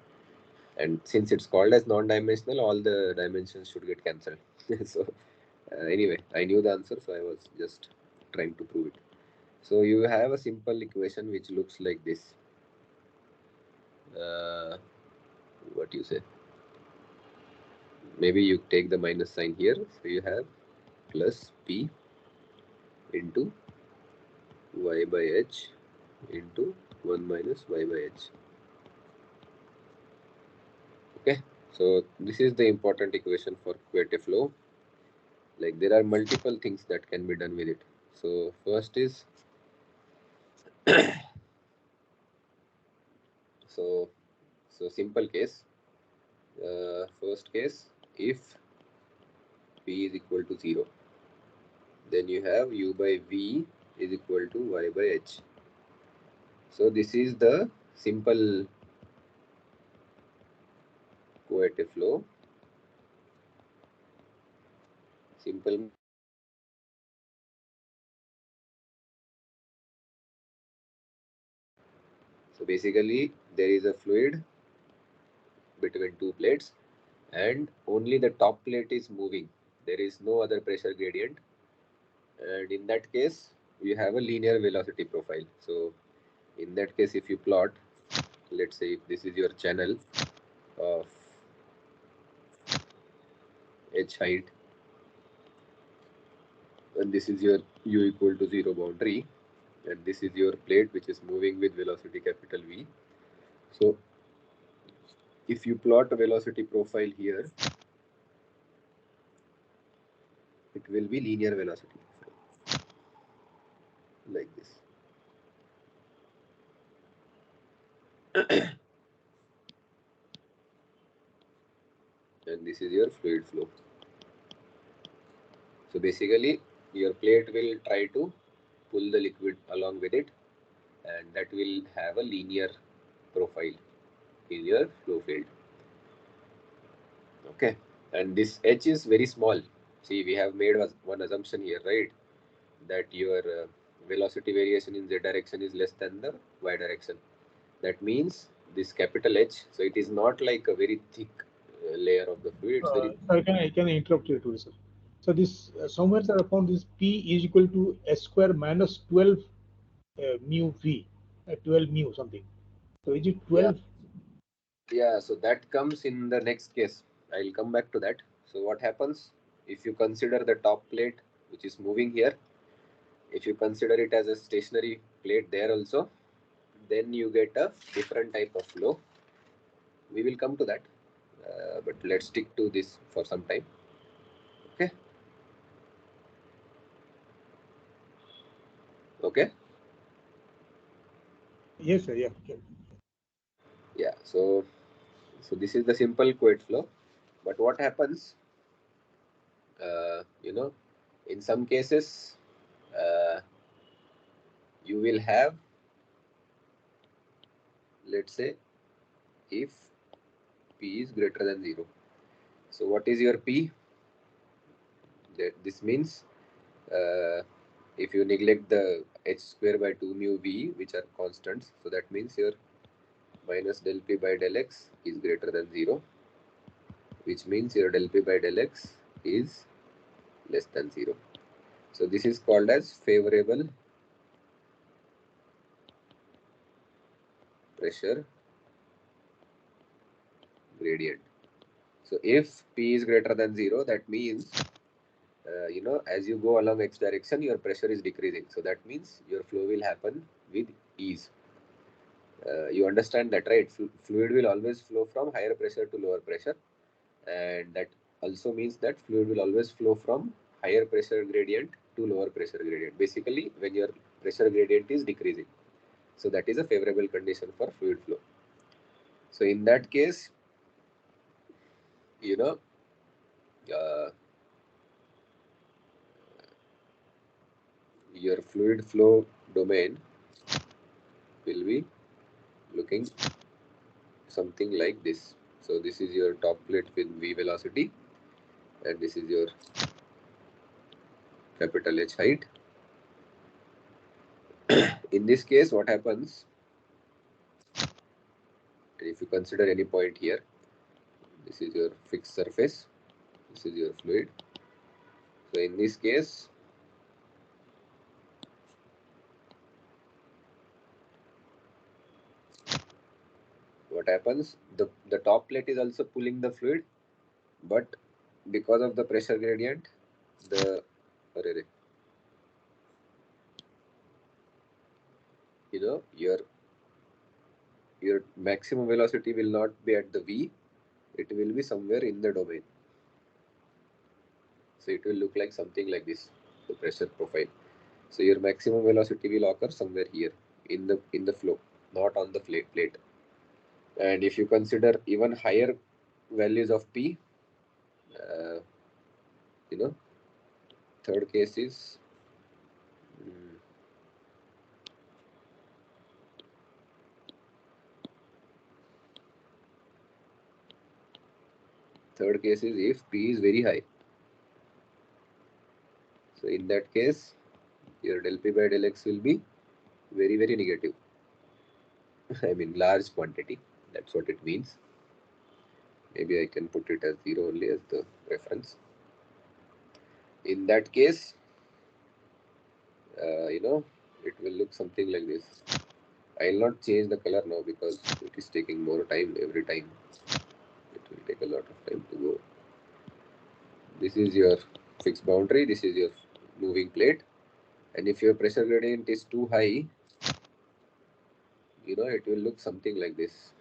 S1: and since it's called as non-dimensional, all the dimensions should get cancelled. So anyway, I knew the answer, so I was just trying to prove it. So you have a simple equation which looks like this. What you say? Maybe you take the minus sign here, so you have plus p into y by h into 1 minus y by h. Okay, so this is the important equation for Coulomb flow. Like, there are multiple things that can be done with it. So first is so simple case. First case, if p is equal to 0, then you have u by v is equal to y by h. So this is the simple Coulomb flow. Simple. So basically, there is a fluid between two plates, and only the top plate is moving. There is no other pressure gradient, and in that case, you have a linear velocity profile. So in that case, if you plot, let's say if this is your channel of h height, and this is your u equal to 0 boundary, and this is your plate which is moving with velocity capital V. So if you plot a velocity profile here, it will be linear velocity profile, like this. And this is your fluid flow. So basically, your plate will try to pull the liquid along with it, and that will have a linear profile in your flow field. Okay, and this h is very small. See, we have made one assumption here, right? That your velocity variation in z direction is less than the y direction. That means this capital H, so it is not like a very thick layer of the fluid. It's very.
S2: I can interrupt you too, sir. So this somewhere I found this P is equal to S square minus 12 mu V, 12 mu something. So is it 12?
S1: Yeah, so that comes in the next case. I'll come back to that. So what happens if you consider the top plate which is moving here, if you consider it as a stationary plate there also, then you get a different type of flow. We will come to that, but let's stick to this for some time. Okay. Okay.
S2: Yes, sir. Yeah. Okay.
S1: Yeah. So this is the simple Couette flow. But what happens? You know, in some cases, uh, you will have, let's say, if P is greater than 0. So what is your P? This means uh, if you neglect the h square by 2 mu v, which are constants, so that means your minus del P by del x is greater than 0, which means your del P by del x is less than 0. So this is called as favorable pressure gradient. So if P is greater than 0, that means as you go along x direction, your pressure is decreasing. So that means your flow will happen with ease. You understand that, right? Fluid will always flow from higher pressure to lower pressure, and that also means that fluid will always flow from higher pressure gradient to lower pressure gradient. Basically, when your pressure gradient is decreasing, so that is a favorable condition for fluid flow. So in that case, you know, uh, your fluid flow domain will be looking something like this. So this is your top plate with v velocity, and this is your capital H height. In this case, what happens, if you consider any point here, this is your fixed surface, this is your fluid. So in this case, what happens, the top plate is also pulling the fluid, but because of the pressure gradient, the your maximum velocity will not be at the v, it will be somewhere in the domain. So it will look like something like this, the pressure profile. So your maximum velocity will occur somewhere here in the flow, not on the plate. And if you consider even higher values of P, uh, you know, third case is mm, third case is if P is very high. So in that case, your del P by del X will be very very negative. I mean large quantity. That's what it means. Maybe I can put it as 0 only as the reference. In that case, it will look something like this. I'll not change the color now because it is taking more time every time. It will take a lot of time to go. This is your fixed boundary, this is your moving plate, and if your pressure gradient is too high, it will look something like this.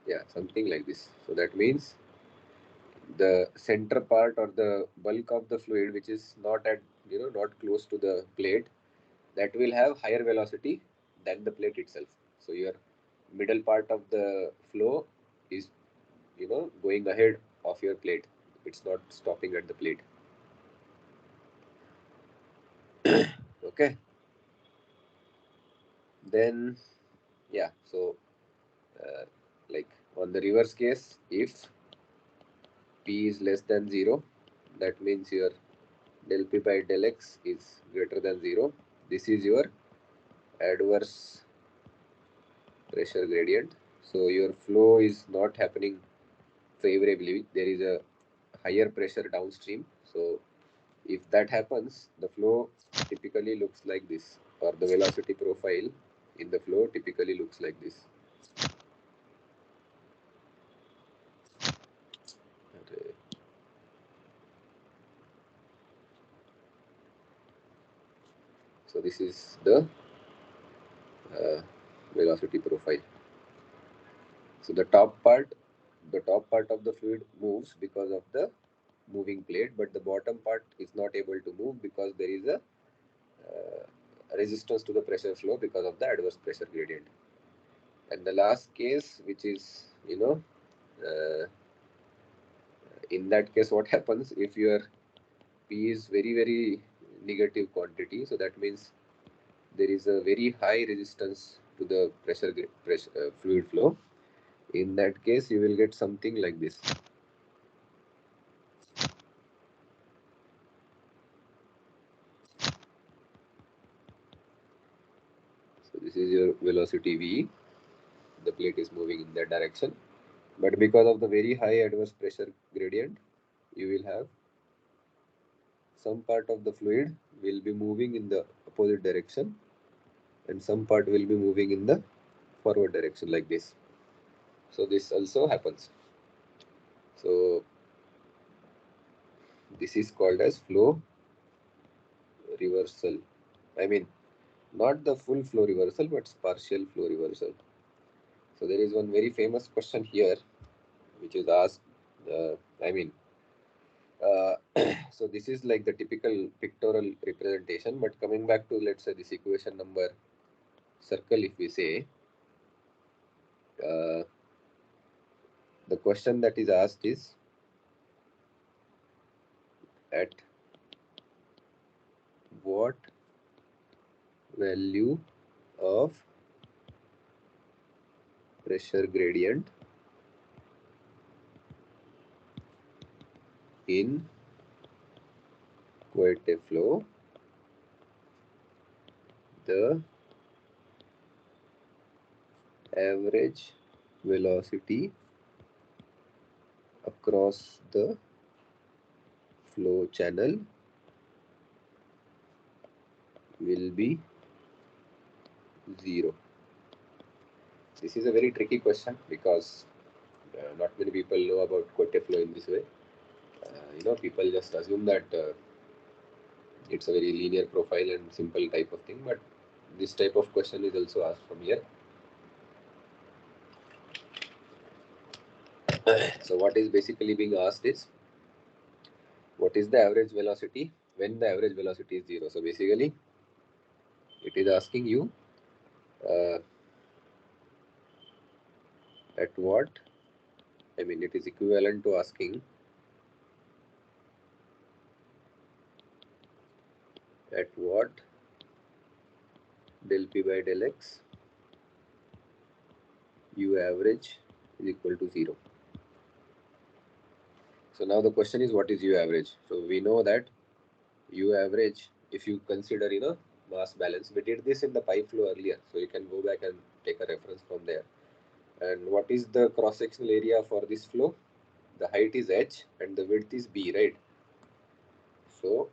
S1: Yeah, something like this. So that means the center part or the bulk of the fluid which is not at not close to the plate, that will have higher velocity than the plate itself. So your middle part of the flow is going ahead of your plate, it's not stopping at the plate. Okay, then yeah, so uh, like on the reverse case, if P is less than 0, that means your del P by del X is greater than 0. This is your adverse pressure gradient. So your flow is not happening favorably. There is a higher pressure downstream. So If that happens, the flow typically looks like this, or the velocity profile in the flow typically looks like this. So this is the velocity profile. So the top part of the fluid moves because of the moving plate, but the bottom part is not able to move because there is a resistance to the pressure flow because of the adverse pressure gradient. And the last case, which is, in that case, what happens if your P is very negative quantity? So that means there is a very high resistance to the fluid flow. In that case, you will get something like this. So this is your velocity V. The plate is moving in that direction, but because of the very high adverse pressure gradient, you will have some part of the fluid will be moving in the opposite direction and some part will be moving in the forward direction like this. So this also happens. So this is called as flow reversal. I mean, not the full flow reversal, but partial flow reversal. So there is one very famous question here, which is asked. Uh, I mean, uh, so this is like the typical pictorial representation. But coming back to, let's say, this equation number circle, if we say, uh, the question that is asked is, at what value of pressure gradient in Coite flow the average velocity across the flow channel will be 0. This is a very tricky question because not many people know about Coite flow in this way. People just assume that it's a very linear profile and simple type of thing, but this type of question is also asked from here. So what is basically being asked is, what is the average velocity when the average velocity is 0? So basically it is asking you uh, at what, it is equivalent to asking at what del P by del X U average is equal to 0. So now the question is, what is U average? So we know that U average, if you consider, mass balance, we did this in the pipe flow earlier, so you can go back and take a reference from there. And what is the cross-sectional area for this flow? The height is h and the width is b, right? So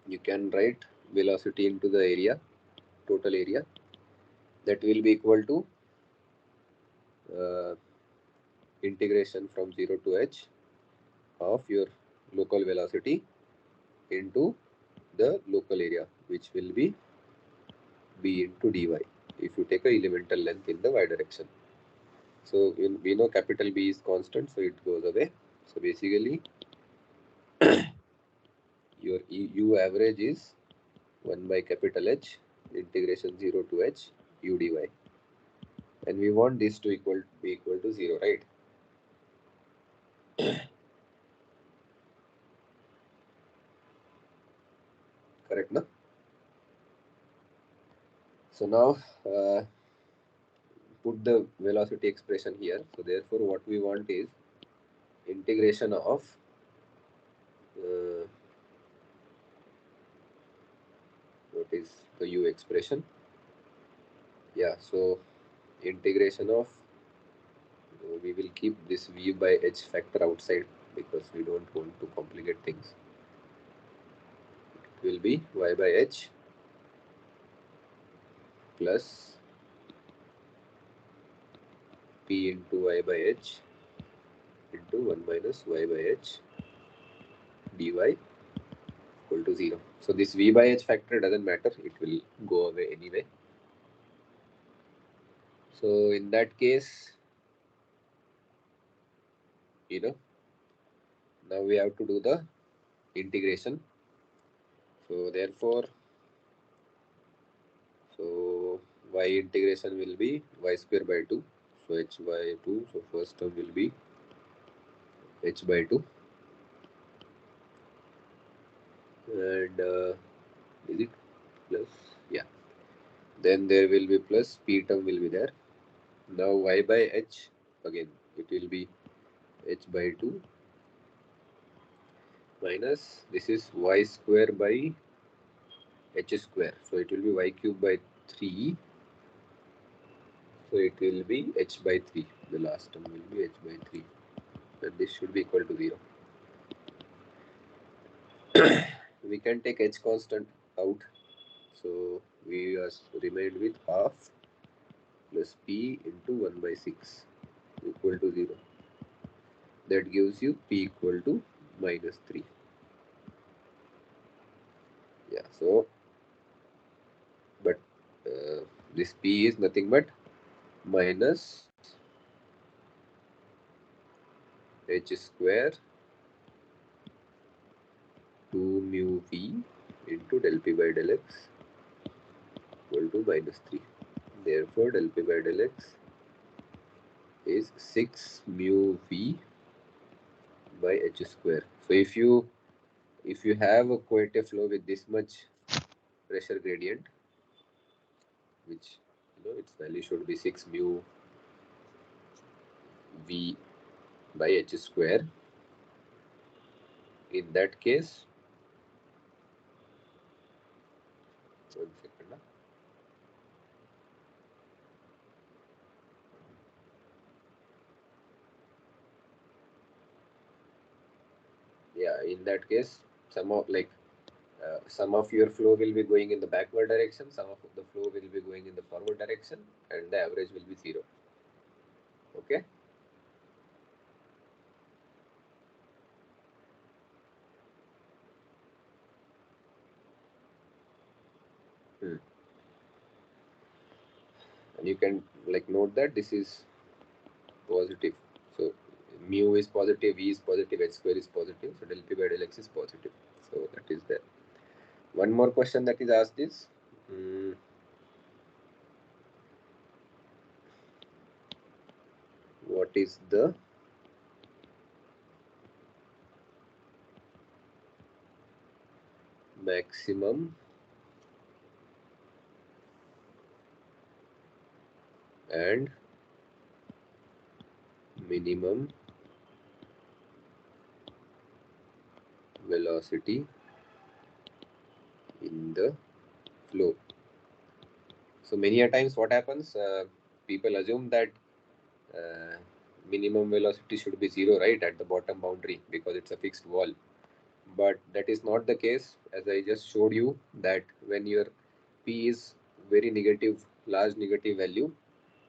S1: you can write velocity into the area, total area, that will be equal to integration from 0 to h of your local velocity into the local area, which will be b into dy if you take a elemental length in the y direction. So we know capital B is constant, so it goes away. So basically your U average is 1 by capital H integration 0 to h u dy, and we want this to be equal to 0, right? Correct, no? So now put the velocity expression here. So therefore what we want is integration of what is the U expression? Yeah, so integration of, we will keep this V by H factor outside because we don't want to complicate things. will be y by h plus p into y by h into 1 minus y by h dy equal to 0. So this v by h factor doesn't matter, it will go away anyway. So in that case, now we have to do the integration. So therefore, y integration will be y square by 2. So h by 2. So first term will be h by 2. And is it plus? Yeah. Then there will be plus p term will be there. Now y by h, again it will be h by 2 minus this is y square by h square. So it will be y cube by 3. So it will be h by 3. The last term will be h by 3. And this should be equal to 0. We can take h constant out. So we are remained with half plus p into 1 by 6 equal to 0. That gives you p equal to minus 3. Yeah, so but this p is nothing but minus h square 2 mu v into del p by del x equal to minus 3. Therefore, del p by del x is 6 mu v by h square. So if you have a cohesive flow with this much pressure gradient, which its value should be 6 mu v by h square, in that case, one second. Yeah, in that case, some of your flow will be going in the backward direction, some of the flow will be going in the forward direction, and the average will be 0. Okay. And you can note that this is positive. So mu is positive, v is positive, h square is positive. So del p by del x is positive. So that is there. One more question that is asked is, what is the maximum and minimum velocity in the flow? So many a times what happens, people assume that minimum velocity should be 0, right, at the bottom boundary because it's a fixed wall. But that is not the case, as I just showed you that when your p is very negative, large negative value,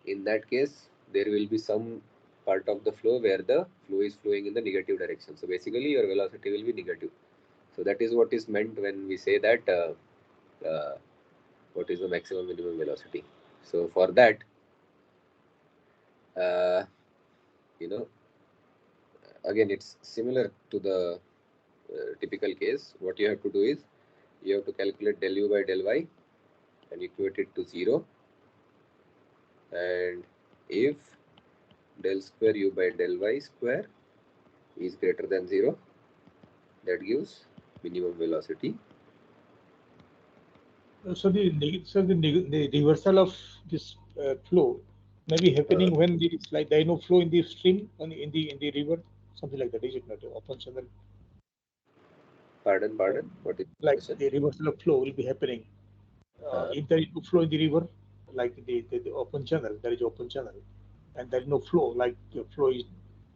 S1: in that case there will be some part of the flow where the flow is flowing in the negative direction. So basically your velocity will be negative. So that is what is meant when we say that what is the maximum minimum velocity. So for that, again it's similar to the typical case. What you have to do is you have to calculate del u by del y and equate it to 0. And if del square u by del y square is greater than 0, that gives minimum velocity.
S2: So the reversal of this flow may be happening when there is there is no flow in the stream in the river, something like that. Is it not open channel?
S1: Pardon? What is the question?
S2: The reversal of flow will be happening if there is no flow in the river, like the open channel. There is open channel, and there is no flow. Like the flow is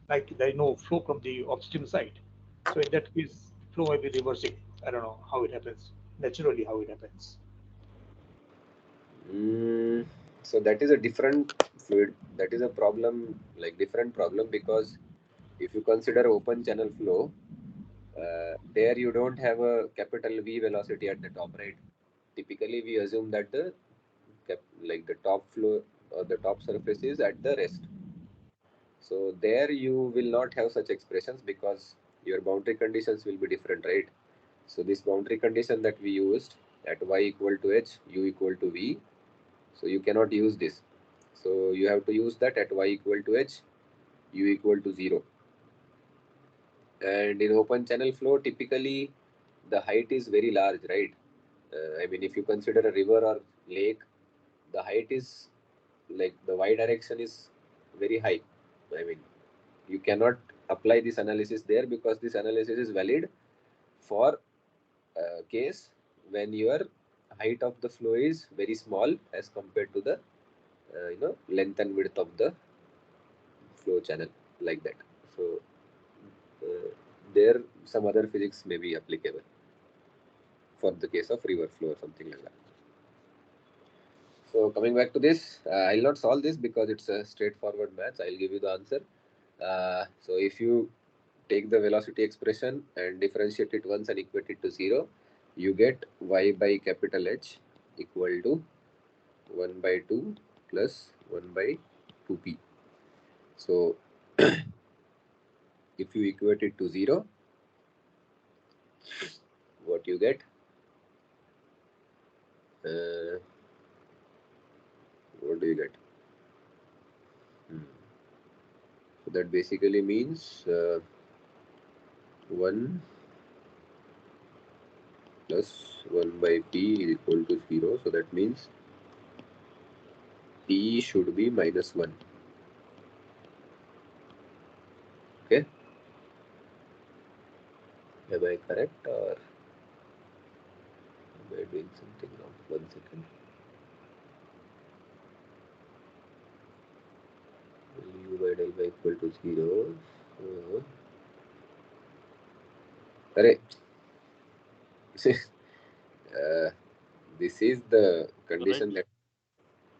S2: there is no flow from the upstream side. So in that case, flow may be reversing. I don't know how it happens. naturally how it happens.
S1: So that is a different fluid. That is a problem, like different problem, because if you consider open channel flow, there you don't have a capital V velocity at the top, right? Typically, we assume that like the top flow or the top surface is at the rest. So there you will not have such expressions because your boundary conditions will be different, right? So this boundary condition that we used at y equal to h, u equal to v, so you cannot use this. So you have to use that at y equal to h, u equal to 0. And in open channel flow, typically the height is very large, right? I mean, if you consider a river or lake, the height is like the y direction is very high. I mean, you cannot apply this analysis there because this analysis is valid for case when your height of the flow is very small as compared to the length and width of the flow channel, like that. So uh, there some other physics may be applicable for the case of river flow or something like that. So coming back to this, I'll not solve this because it's a straightforward math. I'll give you the answer. So if you take the velocity expression and differentiate it once and equate it to 0, you get y by capital H equal to 1 by 2 plus 1 by 2p. So if you equate it to 0, what you get? Uh, what do you get? So that basically means 1 plus 1 by p is equal to 0. So that means p should be minus 1. Okay. Am I correct or am I doing something wrong? 1 second. U by del y equal to 0. So, this is the condition
S3: Correct.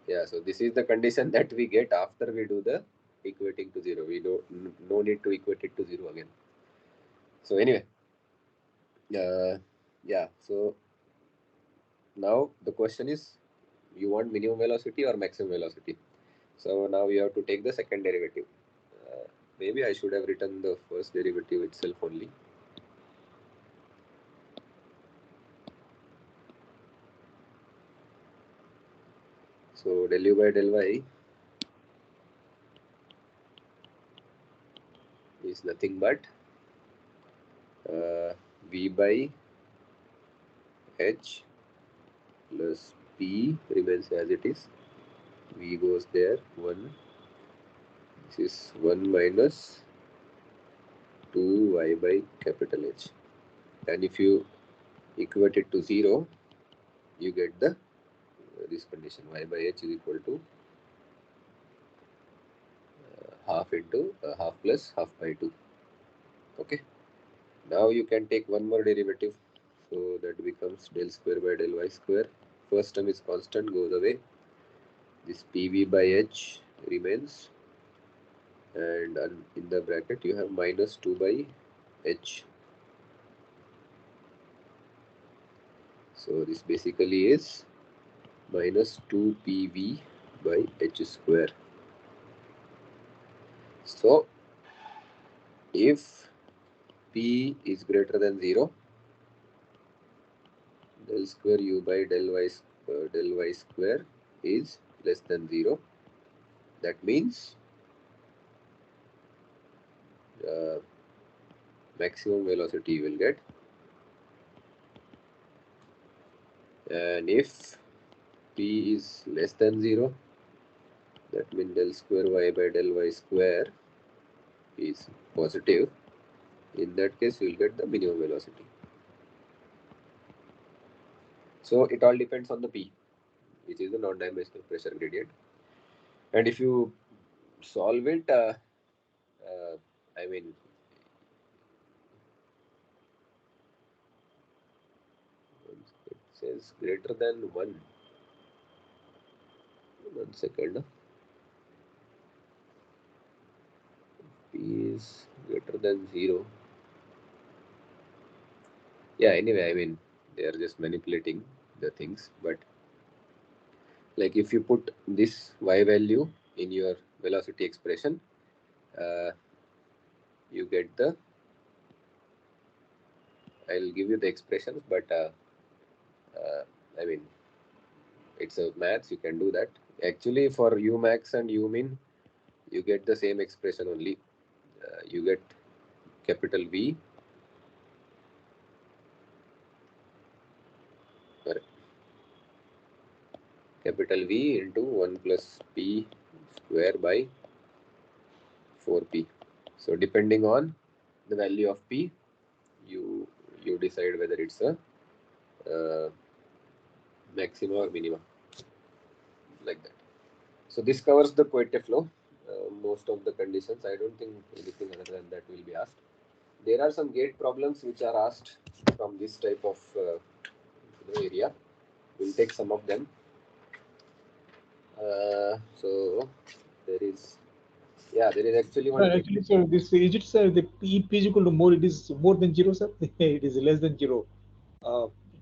S1: that so this is the condition that we get after we do the equating to 0. We don't no need to equate it to 0 again. So anyway, yeah. So now the question is, you want minimum velocity or maximum velocity? So now you have to take the second derivative. Maybe I should have written the first derivative itself only. So del u by del y is nothing but v by h plus p remains as it is. V goes there, 1. This is 1 minus 2y by capital H. And if you equate it to 0, you get the this condition, y by h is equal to half into half plus half by 2. Okay. Now you can take one more derivative. So that becomes del square by del y square. First term is constant, goes away. This pv by h remains. And in the bracket you have minus 2 by h. So this basically is minus 2pv by h square. So if p is greater than 0, del square u by del y square is less than 0. That means maximum velocity you will get. And if p is less than 0, that means del square y by del y square is positive. In that case, you will get the minimum velocity. So it all depends on the p, which is the non-dimensional pressure gradient. And if you solve it, I mean, says greater than 1. 1 second. P is greater than 0. Yeah, anyway, I mean, they are just manipulating the things. But like if you put this y value in your velocity expression, you get the, I'll give you the expressions, but I mean, it's a maths, you can do that. Actually, for umax and umin, you get the same expression only. You get capital V, or capital V into 1 plus P square by 4P. So depending on the value of P, you decide whether it's a maxima or minima, like that. So this covers the Coite flow. Most of the conditions. I don't think anything other than that will be asked. There are some gate problems which are asked from this type of area. We'll take some of them. So there is, yeah, there is actually one.
S2: Actually, sir, this is it, sir? The P is equal to more. It is more than 0, sir. It is less than 0.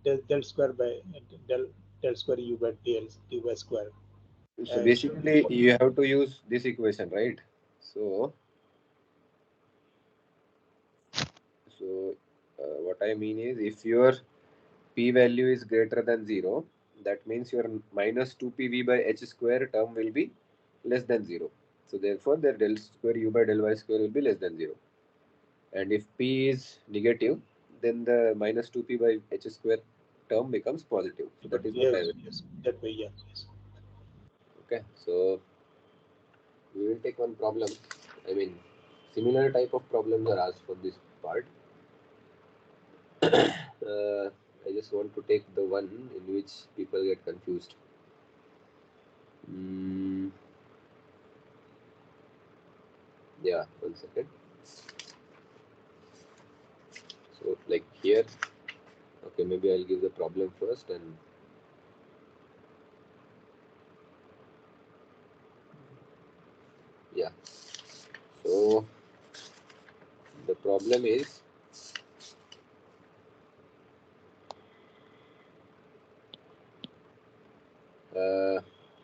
S2: Del square by del square u by dy square.
S1: So basically, you have to use this equation, right? So what I mean is, if your p value is greater than 0, that means your minus 2pv by h square term will be less than 0. So therefore, the del square u by del y square will be less than 0. And if p is negative, then the minus 2p by h square term becomes positive. So that is what I will.
S2: Yes, that way, yes.
S1: Okay, so we will take one problem. I mean, similar type of problems are asked for this part. I just want to take the one in which people get confused. Yeah, 1 second. So like here, okay, maybe I'll give the problem first and yeah. So the problem is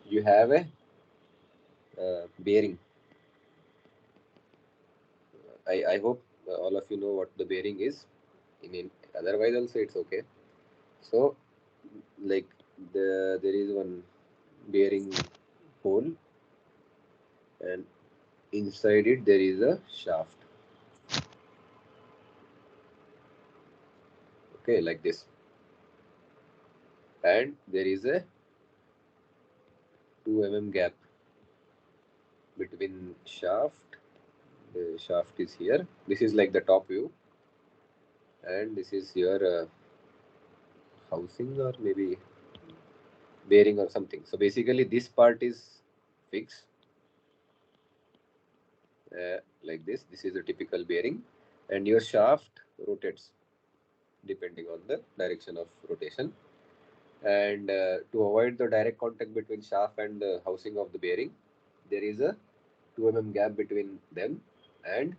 S1: you have a bearing. I hope all of you know what the bearing is. Otherwise also it's okay. So like there is one bearing hole, and inside it there is a shaft. Okay, like this. And there is a 2 mm gap between shaft. The shaft is here. This is like the top view, and this is your housing or maybe bearing or something. So basically this part is fixed like this. This is a typical bearing, and your shaft rotates depending on the direction of rotation. And to avoid the direct contact between shaft and the housing of the bearing, there is a 2 mm gap between them, and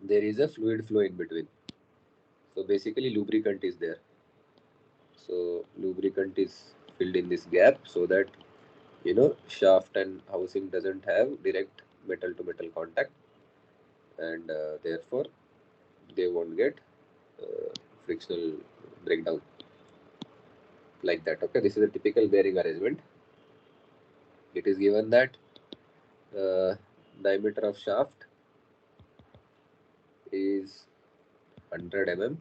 S1: there is a fluid flow in between. So basically lubricant is there. So lubricant is filled in this gap so that shaft and housing doesn't have direct metal to metal contact, and therefore they won't get frictional breakdown like that. Okay, this is a typical bearing arrangement. It is given that diameter of shaft is 100 mm.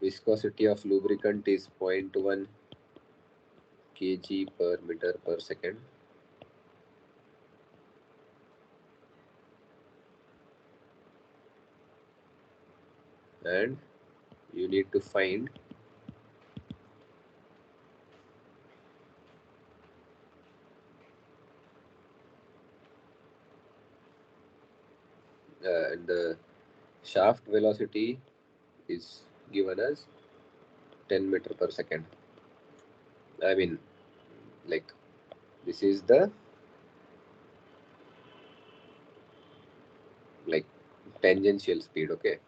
S1: Viscosity of lubricant is 0.1 kg per meter per second. And you need to find and the shaft velocity is given as 10 meter per second. I mean, like, this is the like tangential speed. Okay,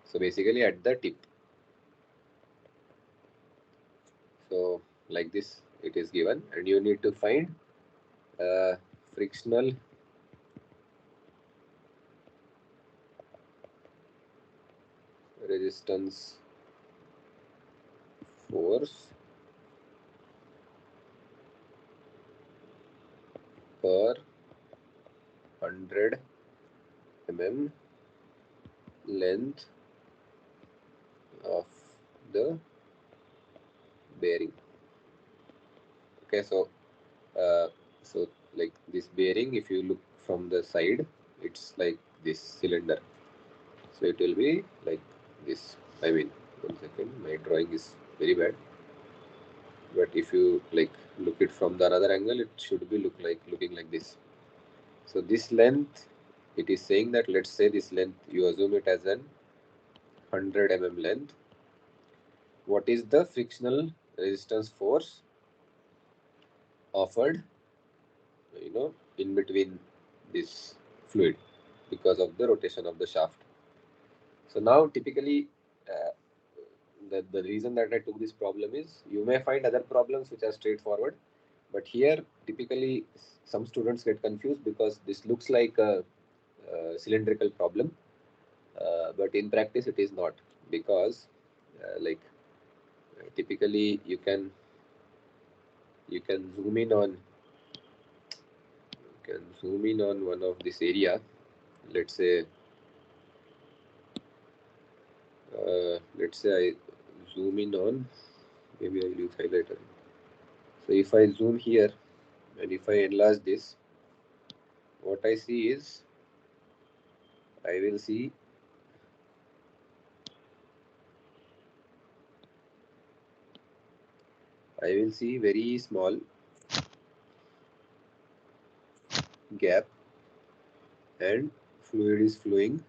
S1: so basically at the tip. So like this it is given, and you need to find frictional resistance force per 100 mm length of the bearing. Okay, uh, so like this bearing, if you look from the side, it's like this cylinder. So it will be like this. I mean, 1 second, my drawing is very bad. But if you like look it from the another angle, it should be looking like this. So this length, it is saying that, let's say this length, you assume it as an 100 mm length. What is the frictional resistance force offered, in between this fluid because of the rotation of the shaft? So now typically, uh, the reason that I took this problem is, you may find other problems which are straightforward, but here typically some students get confused because this looks like a cylindrical problem, but in practice it is not, because typically you can zoom in on one of this area. Let's say I zoom in on, maybe I will use highlighter. So if I zoom here and if I enlarge this, what I see is, I will see very small gap, and fluid is flowing.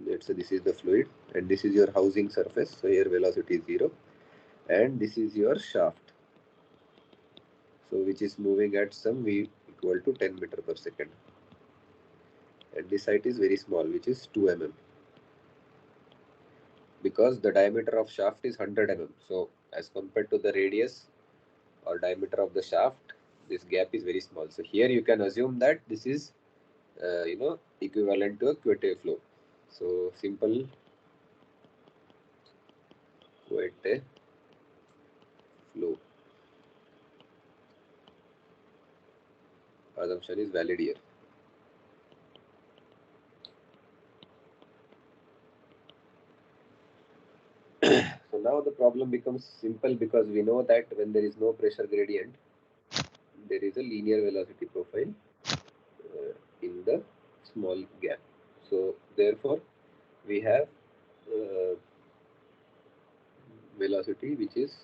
S1: Let's say this is the fluid and this is your housing surface, so here velocity is 0, and this is your shaft, so which is moving at some v equal to 10 meter per second, and this height is very small, which is 2 mm, because the diameter of shaft is 100 mm. So as compared to the radius or diameter of the shaft, this gap is very small. So here you can assume that this is equivalent to a Couette flow. So simple Couette flow assumption is valid here. So now the problem becomes simple, because we know that when there is no pressure gradient, there is a linear velocity profile in the small gap. So therefore we have uh, velocity, which is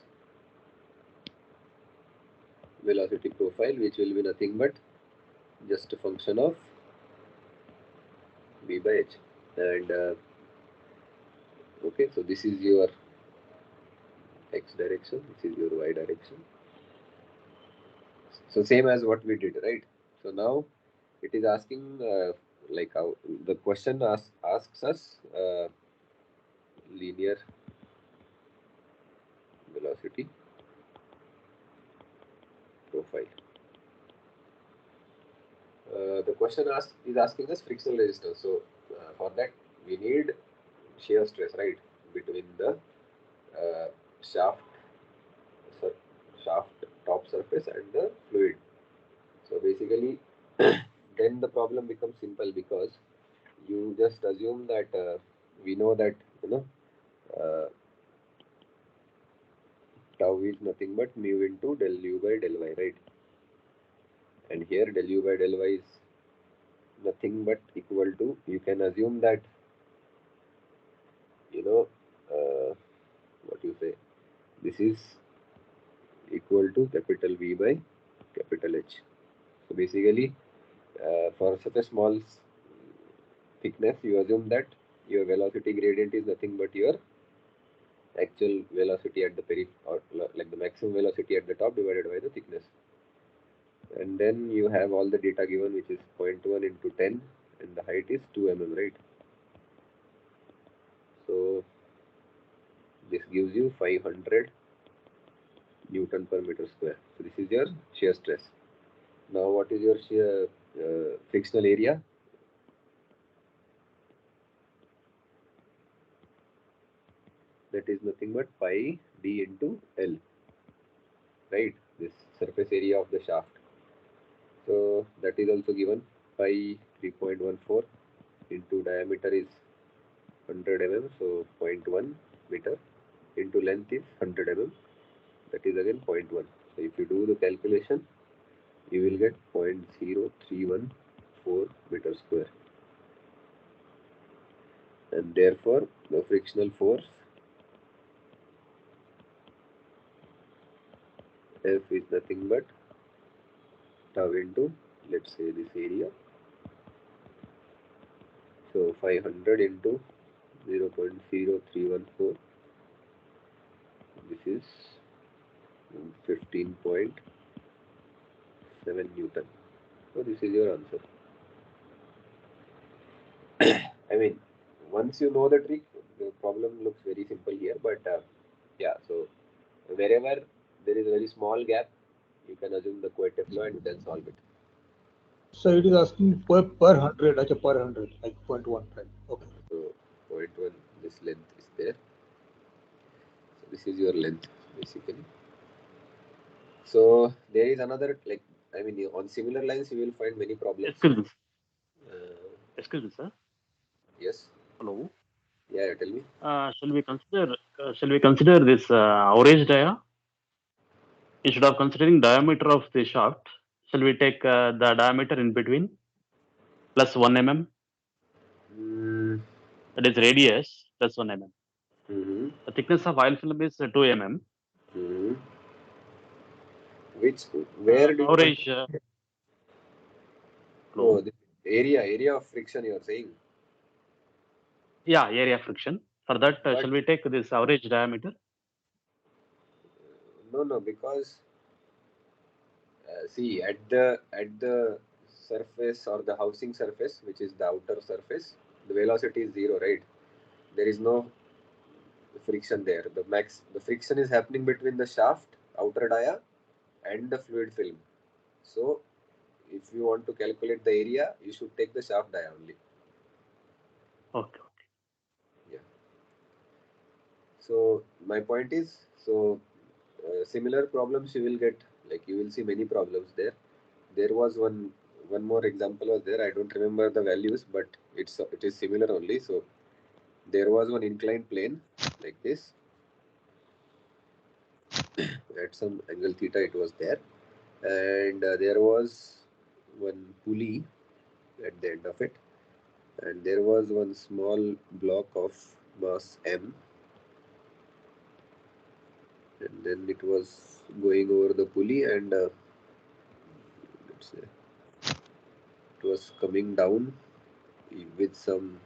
S1: velocity profile, which will be nothing but just a function of v by h. And okay, so this is your x direction, this is your y direction. So same as what we did, right? So now it is asking, like how the question asks us linear velocity profile. The question is asking us frictional resistance. So for that we need shear stress, right, between the uh, shaft shaft top surface and the fluid. So basically, then the problem becomes simple, because you just assume that we know that uh, tau is nothing but mu into del u by del y, right? And here del u by del y is nothing but equal to, you can assume that, you know what you say, this is equal to capital V by capital H. So basically, for such a small thickness, you assume that your velocity gradient is nothing but your actual velocity at the or like the maximum velocity at the top divided by the thickness. And then you have all the data given, which is 0.1 into 10, and the height is 2 mm, right? So this gives you 500 Newton per meter square. So this is your shear stress. Now what is your shear frictional area? That is nothing but pi d into L, right? This surface area of the shaft. So that is also given, pi 3.14 into diameter is 100 mm, so 0.1 meter into length is 100 mm, that is again 0.1. So if you do the calculation, you will get 0.0314 meter square, and therefore the frictional force F is nothing but tau into, let's say, this area. So 500 into 0.0314, this is 15.7 Newton. So this is your answer. I mean, once you know the trick, the problem looks very simple here. But yeah, so wherever there is a very small gap, you can assume the Coete flow and you can solve it.
S2: So it is asking per 100, like a per 100, like 0.1, right? Okay.
S1: So 0.1, this length is there. So this is your length basically. So there is another, like, I mean, on similar lines, you will find many problems.
S3: Excuse me, sir.
S1: Yes.
S3: Hello.
S1: Yeah, tell me.
S3: Shall we consider this average dia? Instead of considering diameter of the shaft, shall we take the diameter in between plus 1 mm?
S1: Mm,
S3: That is radius plus 1 mm.
S1: mm-hmm.
S3: The thickness of oil film is 2 mm.
S1: Mm-hmm. Where do you
S3: average?
S1: Oh, the area of friction you are saying?
S3: Yeah, area of friction. For that, shall we take this average diameter?
S1: No, because see, at the surface or the housing surface, which is the outer surface, the velocity is 0, right? There is no friction there. The friction is happening between the shaft, outer dia, and the fluid film. So if you want to calculate the area, you should take the shaft dia only.
S3: Okay.
S1: Yeah. So my point is, so similar problems you will get, like you will see many problems there. There was one more example was there. I don't remember the values, but it is similar only. So there was one inclined plane like this. At some angle theta it was there, and there was one pulley at the end of it, and there was one small block of mass m, and then it was going over the pulley, and let's say it was coming down with some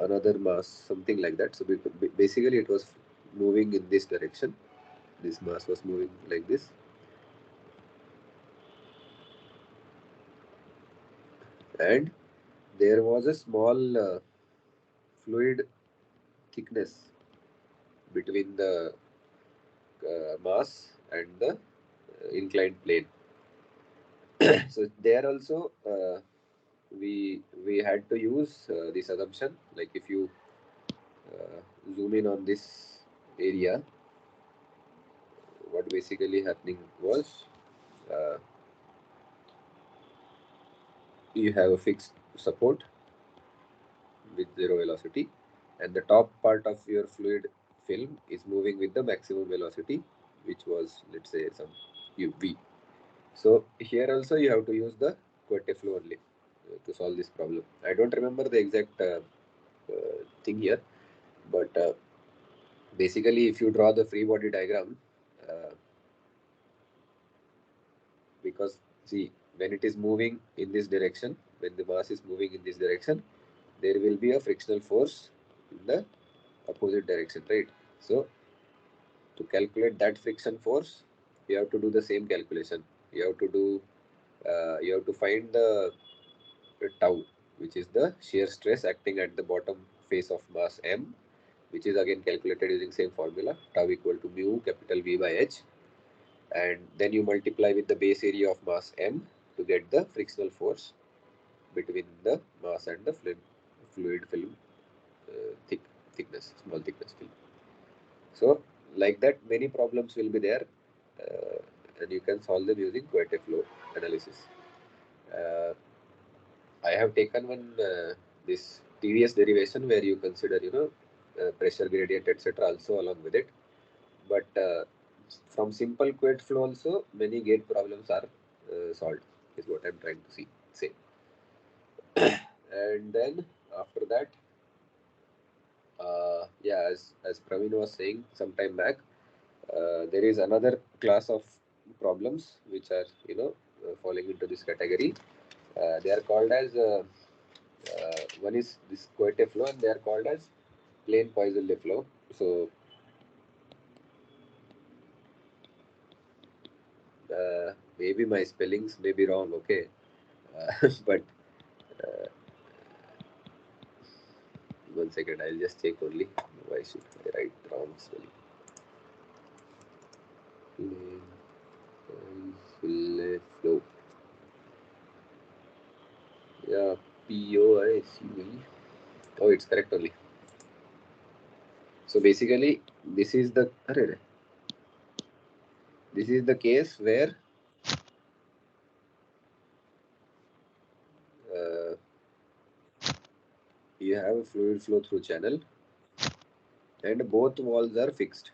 S1: another mass, something like that. So basically it was moving in this direction. This mass was moving like this, and there was a small fluid thickness between the mass and the inclined plane. So there also we had to use this assumption, like if you zoom in on this area, what basically happening was uh, you have a fixed support with zero velocity, and the top part of your fluid film is moving with the maximum velocity, which was, let's say, some uv. So here also you have to use the Coete flow only to solve this problem. I don't remember the exact thing here, but basically if you draw the free body diagram, because see, when it is moving in this direction, when the mass is moving in this direction, there will be a frictional force in the opposite direction, right? So to calculate that friction force, you have to do the same calculation. You have to find the tau, which is the shear stress acting at the bottom face of mass m, which is again calculated using same formula, tau equal to mu capital V by h, and then you multiply with the base area of mass m to get the frictional force between the mass and the fluid film thickness, small thickness film. So like that, many problems will be there, and you can solve them using Coite flow analysis. I have taken one this tedious derivation where you consider pressure gradient etc. also along with it, but from simple Coite flow also many gate problems are solved, is what I'm trying to say. And then after that, yeah, as Praveen was saying some time back, there is another class of problems which are falling into this category. They are called as one is this Coite flow, and they are called as plane Poisson flow. So maybe my spellings may be wrong, okay, but one second, I'll just check only. Why should I write wrong spelling? Plane flow. Yeah, Poisson. Oh, it's correct only. So basically, this is the case where you have a fluid flow through channel and both walls are fixed.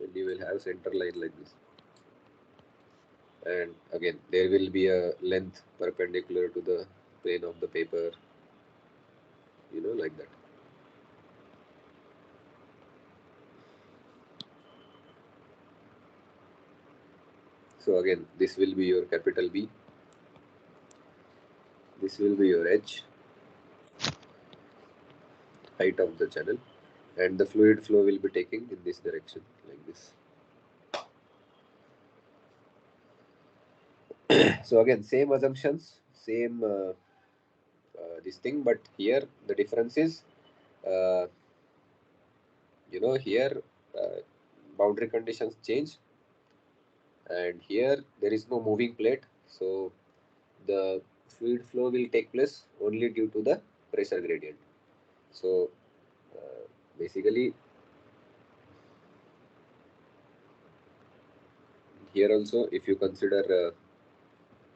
S1: And you will have center line like this. And again, there will be a length perpendicular to the plane of the paper, like that. So again, this will be your capital B. This will be your H, height of the channel, and the fluid flow will be taking in this direction like this. So again, same assumptions, same this thing, but here the difference is, here boundary conditions change, and here there is no moving plate, so the fluid flow will take place only due to the pressure gradient. So basically, here also, if you consider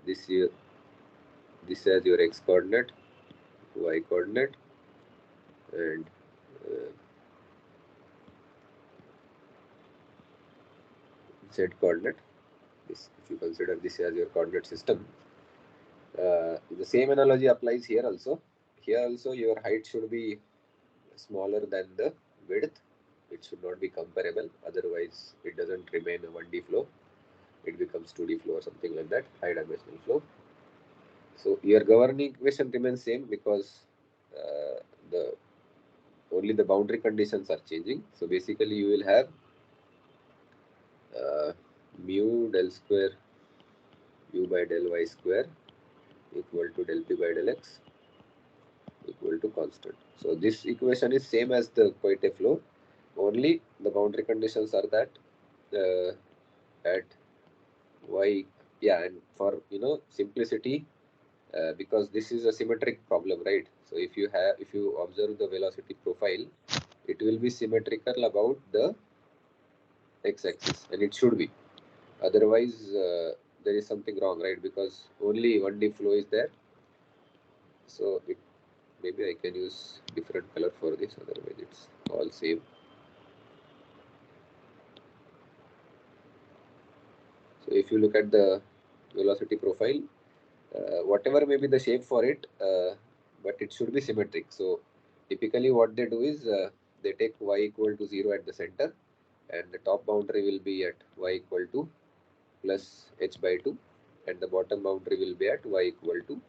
S1: this as your x coordinate, y coordinate, and z coordinate, this, if you consider this as your coordinate system, the same analogy applies here also. Here also your height should be smaller than the width. It should not be comparable, otherwise it doesn't remain a 1D flow. It becomes 2D flow or something like that, high dimensional flow. So your governing equation remains same because only the boundary conditions are changing. So basically you will have mu del square u by del y square equal to del p by del x equal to constant. So this equation is same as the Coite flow, only the boundary conditions are that at y, yeah, and for simplicity, because this is a symmetric problem, right? So if you observe the velocity profile, it will be symmetrical about the x-axis, and it should be. Otherwise, there is something wrong, right? Because only 1D flow is there. So maybe I can use different color for this, otherwise it's all same. So if you look at the velocity profile, whatever may be the shape for it, but it should be symmetric. So typically what they do is they take y equal to 0 at the center, and the top boundary will be at y equal to plus h by 2, and the bottom boundary will be at y equal to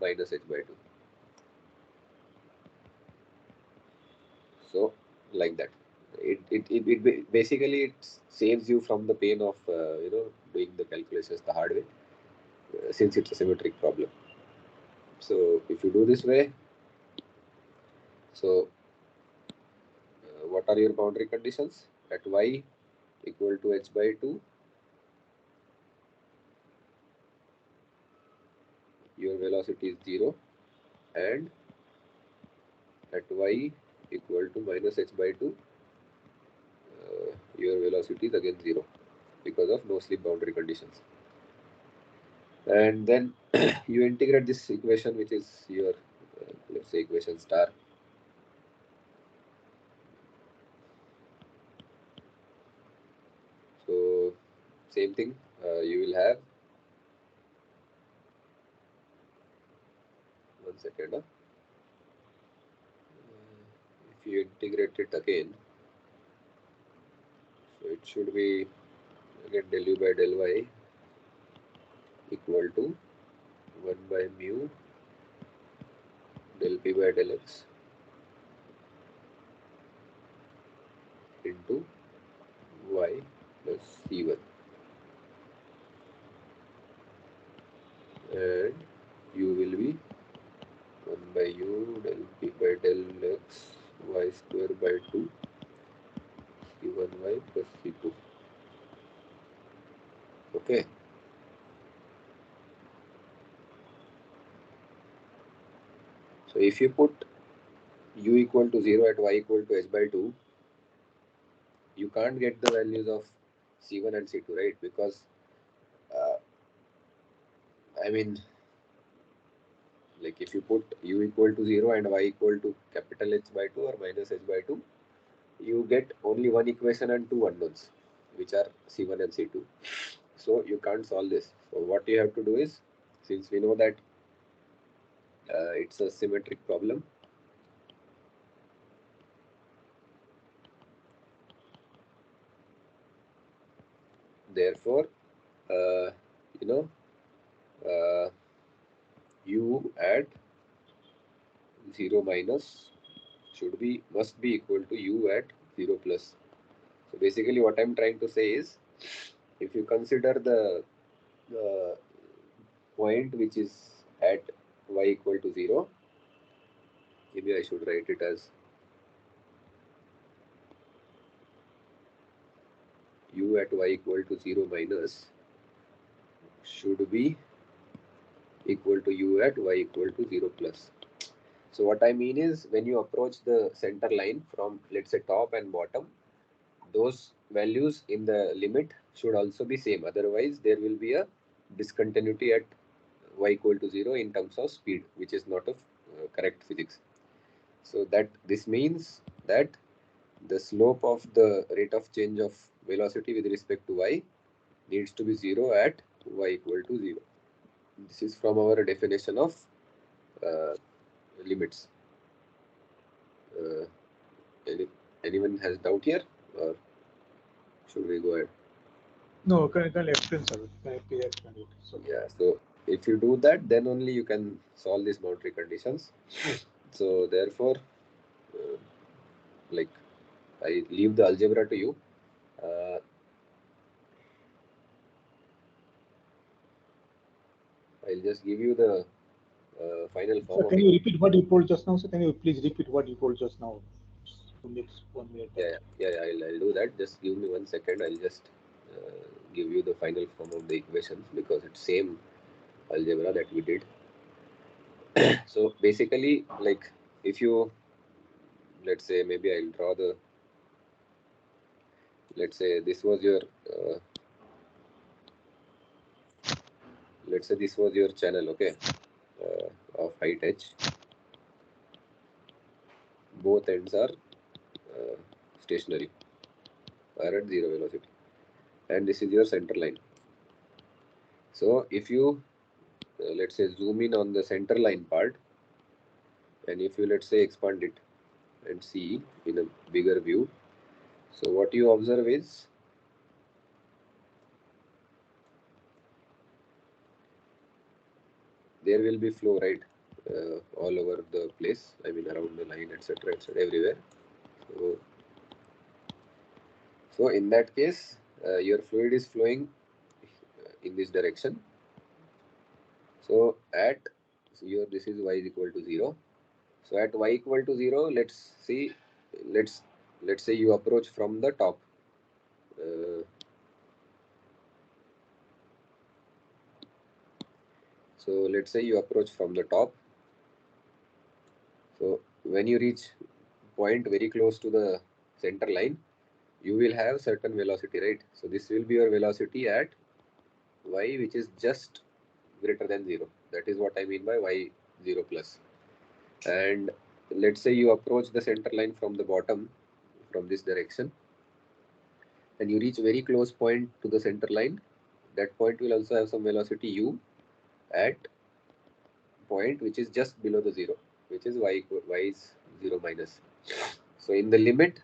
S1: minus h by 2. So like that, it basically it saves you from the pain of doing the calculations the hard way, since it's a symmetric problem. So if you do this way, so what are your boundary conditions? At y equal to h by 2, your velocity is 0, and at y equal to minus h by 2, your velocity is again 0 because of no slip boundary conditions. And then you integrate this equation, which is your let's say equation star. So same thing, you will have, one second, if you integrate it again, so it should be again del u by del y equal to 1 by mu del p by del x into y plus c1, and u will be 1 by u del p by del x y square by 2 c1y plus c2. Okay. So if you put u equal to 0 at y equal to h by 2, you can't get the values of c1 and c2, right? Because I mean, like if you put u equal to 0 and y equal to capital H by 2 or minus h by 2, you get only one equation and two unknowns, which are c1 and c2. So you can't solve this. So what you have to do is, since we know that it's a symmetric problem, therefore u at 0 minus must be equal to u at 0 plus. So basically what I'm trying to say is, if you consider the point which is at y equal to 0, maybe I should write it as u at y equal to 0 minus should be equal to u at y equal to 0 plus. So what I mean is, when you approach the center line from, let's say, top and bottom, those values in the limit should also be same. Otherwise, there will be a discontinuity at y equal to 0 in terms of speed, which is not a correct physics. So that this means that the slope of the rate of change of velocity with respect to y needs to be 0 at y equal to 0. This is from our definition of limits. Anyone has doubt here, or should we go ahead?
S2: No, can explain, sir. Can explain it? So.
S1: Yeah, so if you do that, then only you can solve these boundary conditions. So therefore, like, I leave the algebra to you. I'll just give you the final form.
S2: Sir, can you repeat what you told just now? Sir, can you please repeat what you told just now? For next 1 minute.
S1: Yeah, I'll do that. Just give me 1 second. I'll just give you the final form of the equations, because it's same algebra that we did. So basically, like, if you, let's say, maybe I'll draw the, let's say this was your let's say this was your channel, okay, of height h. Both ends are stationary, are at 0 velocity, and this is your center line. So if you let's say zoom in on the center line part, and if you, let's say, expand it, and see in a bigger view. So what you observe is there will be flow, right, all over the place. I mean around the line, etc., etc., everywhere. So in that case, your fluid is flowing in this direction. So at this is y is equal to 0. So at y equal to 0, let's see, let's say you approach from the top. So let's say you approach from the top. So when you reach point very close to the center line, you will have certain velocity, right? So this will be your velocity at y, which is just greater than 0. That is what I mean by y 0 plus. And let's say you approach the center line from the bottom, from this direction, and you reach very close point to the center line. That point will also have some velocity u at point which is just below the 0, which is y is 0 minus. So in the limit,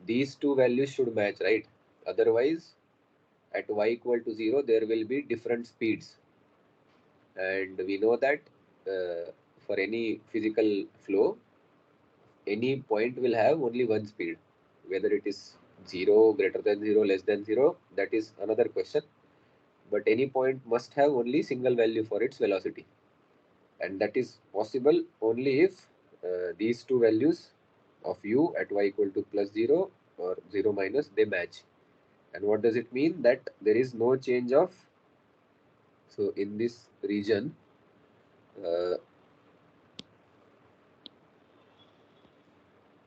S1: these two values should match, right? Otherwise, at y equal to 0, there will be different speeds. And we know that for any physical flow, any point will have only one speed. Whether it is 0, greater than 0, less than 0, that is another question. But any point must have only single value for its velocity. And that is possible only if these two values of u at y equal to plus 0 or 0 minus, they match. And what does it mean? That there is no change of, so in this region,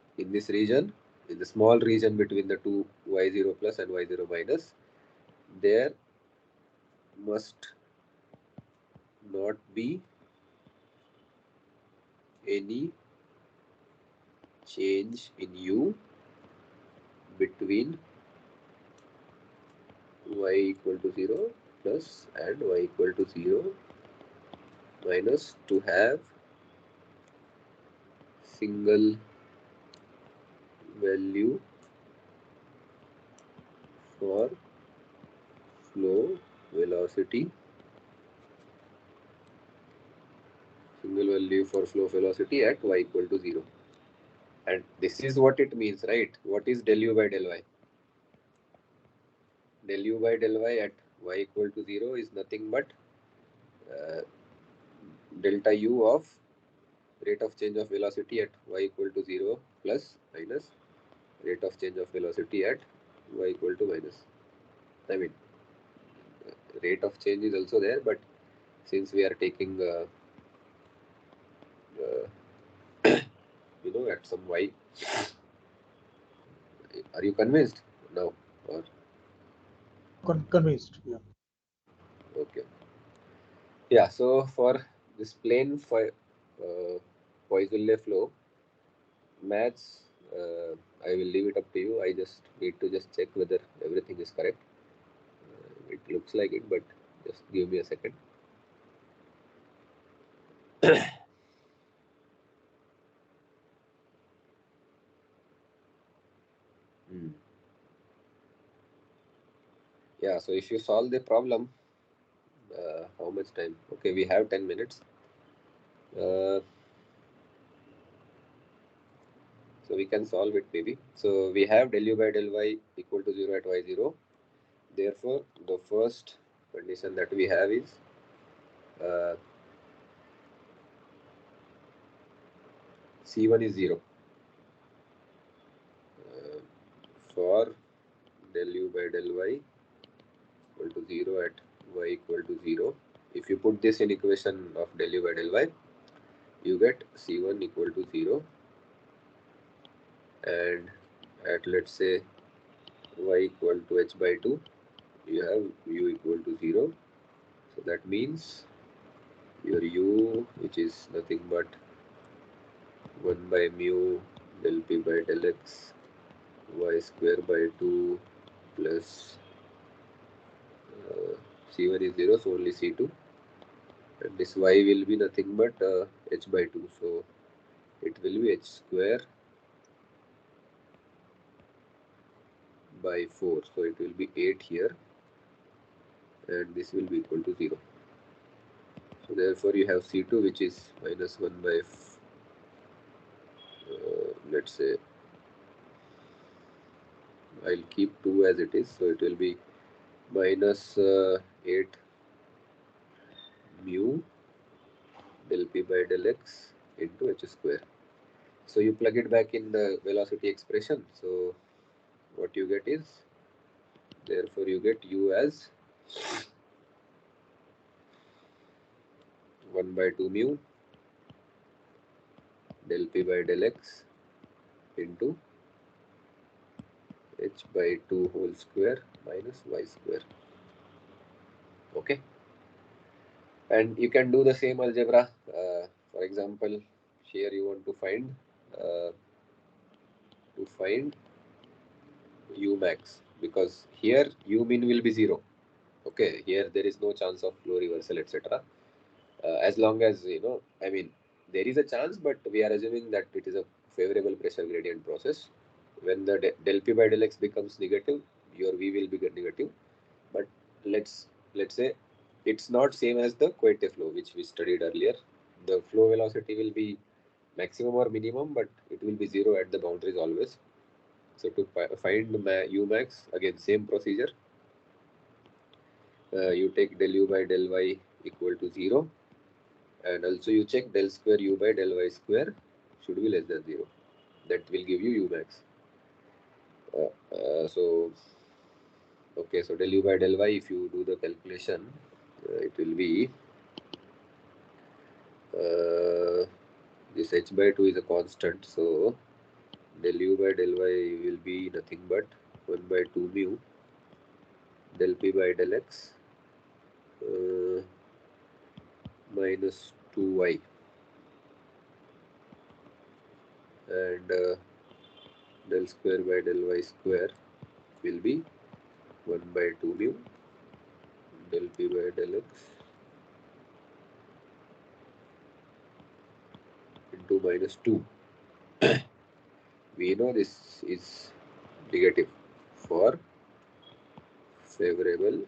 S1: in the small region between the two y0 plus and y0 minus, there must not be any change in u between y equal to 0 plus and y equal to 0 minus to have single value for flow velocity, single value for flow velocity at y equal to 0. And this is what it means, right? What is del u by del y? Del u by del y at y equal to 0 is nothing but delta u of rate of change of velocity at y equal to 0 plus minus rate of change of velocity at y equal to minus. I mean, rate of change is also there, but since we are taking at some y, are you convinced now? Or
S2: Convinced. Yeah.
S1: okay. Yeah. So for this plane Poiseuille flow, maths, I will leave it up to you. I just need to just check whether everything is correct. It looks like it, but just give me a second. Yeah, so if you solve the problem, how much time? Okay, we have 10 minutes. So we can solve it maybe. So we have del u by del y equal to 0 at y0. Therefore, the first condition that we have is C1 is 0. For del u by del y equal to 0 at y equal to 0. If you put this in equation of del u by del y, you get C1 equal to 0. And at, let's say, y equal to h by 2, you have u equal to 0. So that means your u, which is nothing but 1 by mu del p by del x y square by 2 plus C1 is 0, so only C2. And this y will be nothing but h by 2. So it will be h square by 4. So it will be 8 here, and this will be equal to 0. So therefore you have C2, which is minus 1 by, let's say, I'll keep 2 as it is. So it will be minus 8 mu del P by del X into h square. So you plug it back in the velocity expression. So what you get is, therefore you get U as 1 by 2 mu del P by del X into h by 2 whole square minus y square. Okay. And you can do the same algebra. For example, here you want to find U max, because here U min will be 0. Okay, here there is no chance of flow reversal, etc. As long as, I mean, there is a chance, but we are assuming that it is a favorable pressure gradient process. When the del P by del X becomes negative, your V will be negative. But let's say it's not same as the Coite flow, which we studied earlier. The flow velocity will be maximum or minimum, but it will be 0 at the boundaries always. So to find U max, again same procedure. You take del U by del Y equal to 0, and also you check del square U by del Y square should be less than 0. That will give you U max. So okay, so del U by del Y, if you do the calculation, it will be this h by 2 is a constant, so del U by del Y will be nothing but 1 by 2 mu del P by del X minus 2y, and del square by del Y square will be 1 by 2 mu del P by del X into minus 2. We know this is negative for favorable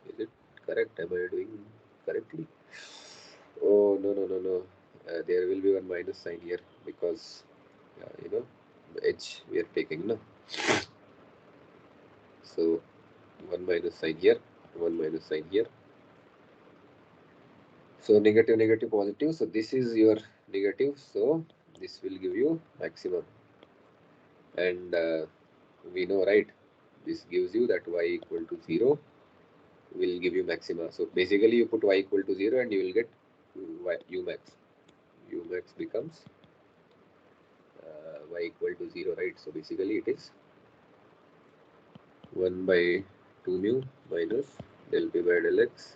S1: is it correct? Am I doing correctly? Oh, no. There will be one minus sign here, because the edge we are taking, no? So one minus sign here, one minus sign here. So negative, positive. So this is your negative. So this will give you maximum. And we know, right? This gives you that y equal to 0 will give you maxima. So basically you put y equal to 0 and you will get U max. U max becomes y equal to 0, right? So basically it is 1 by 2 mu minus del P by del X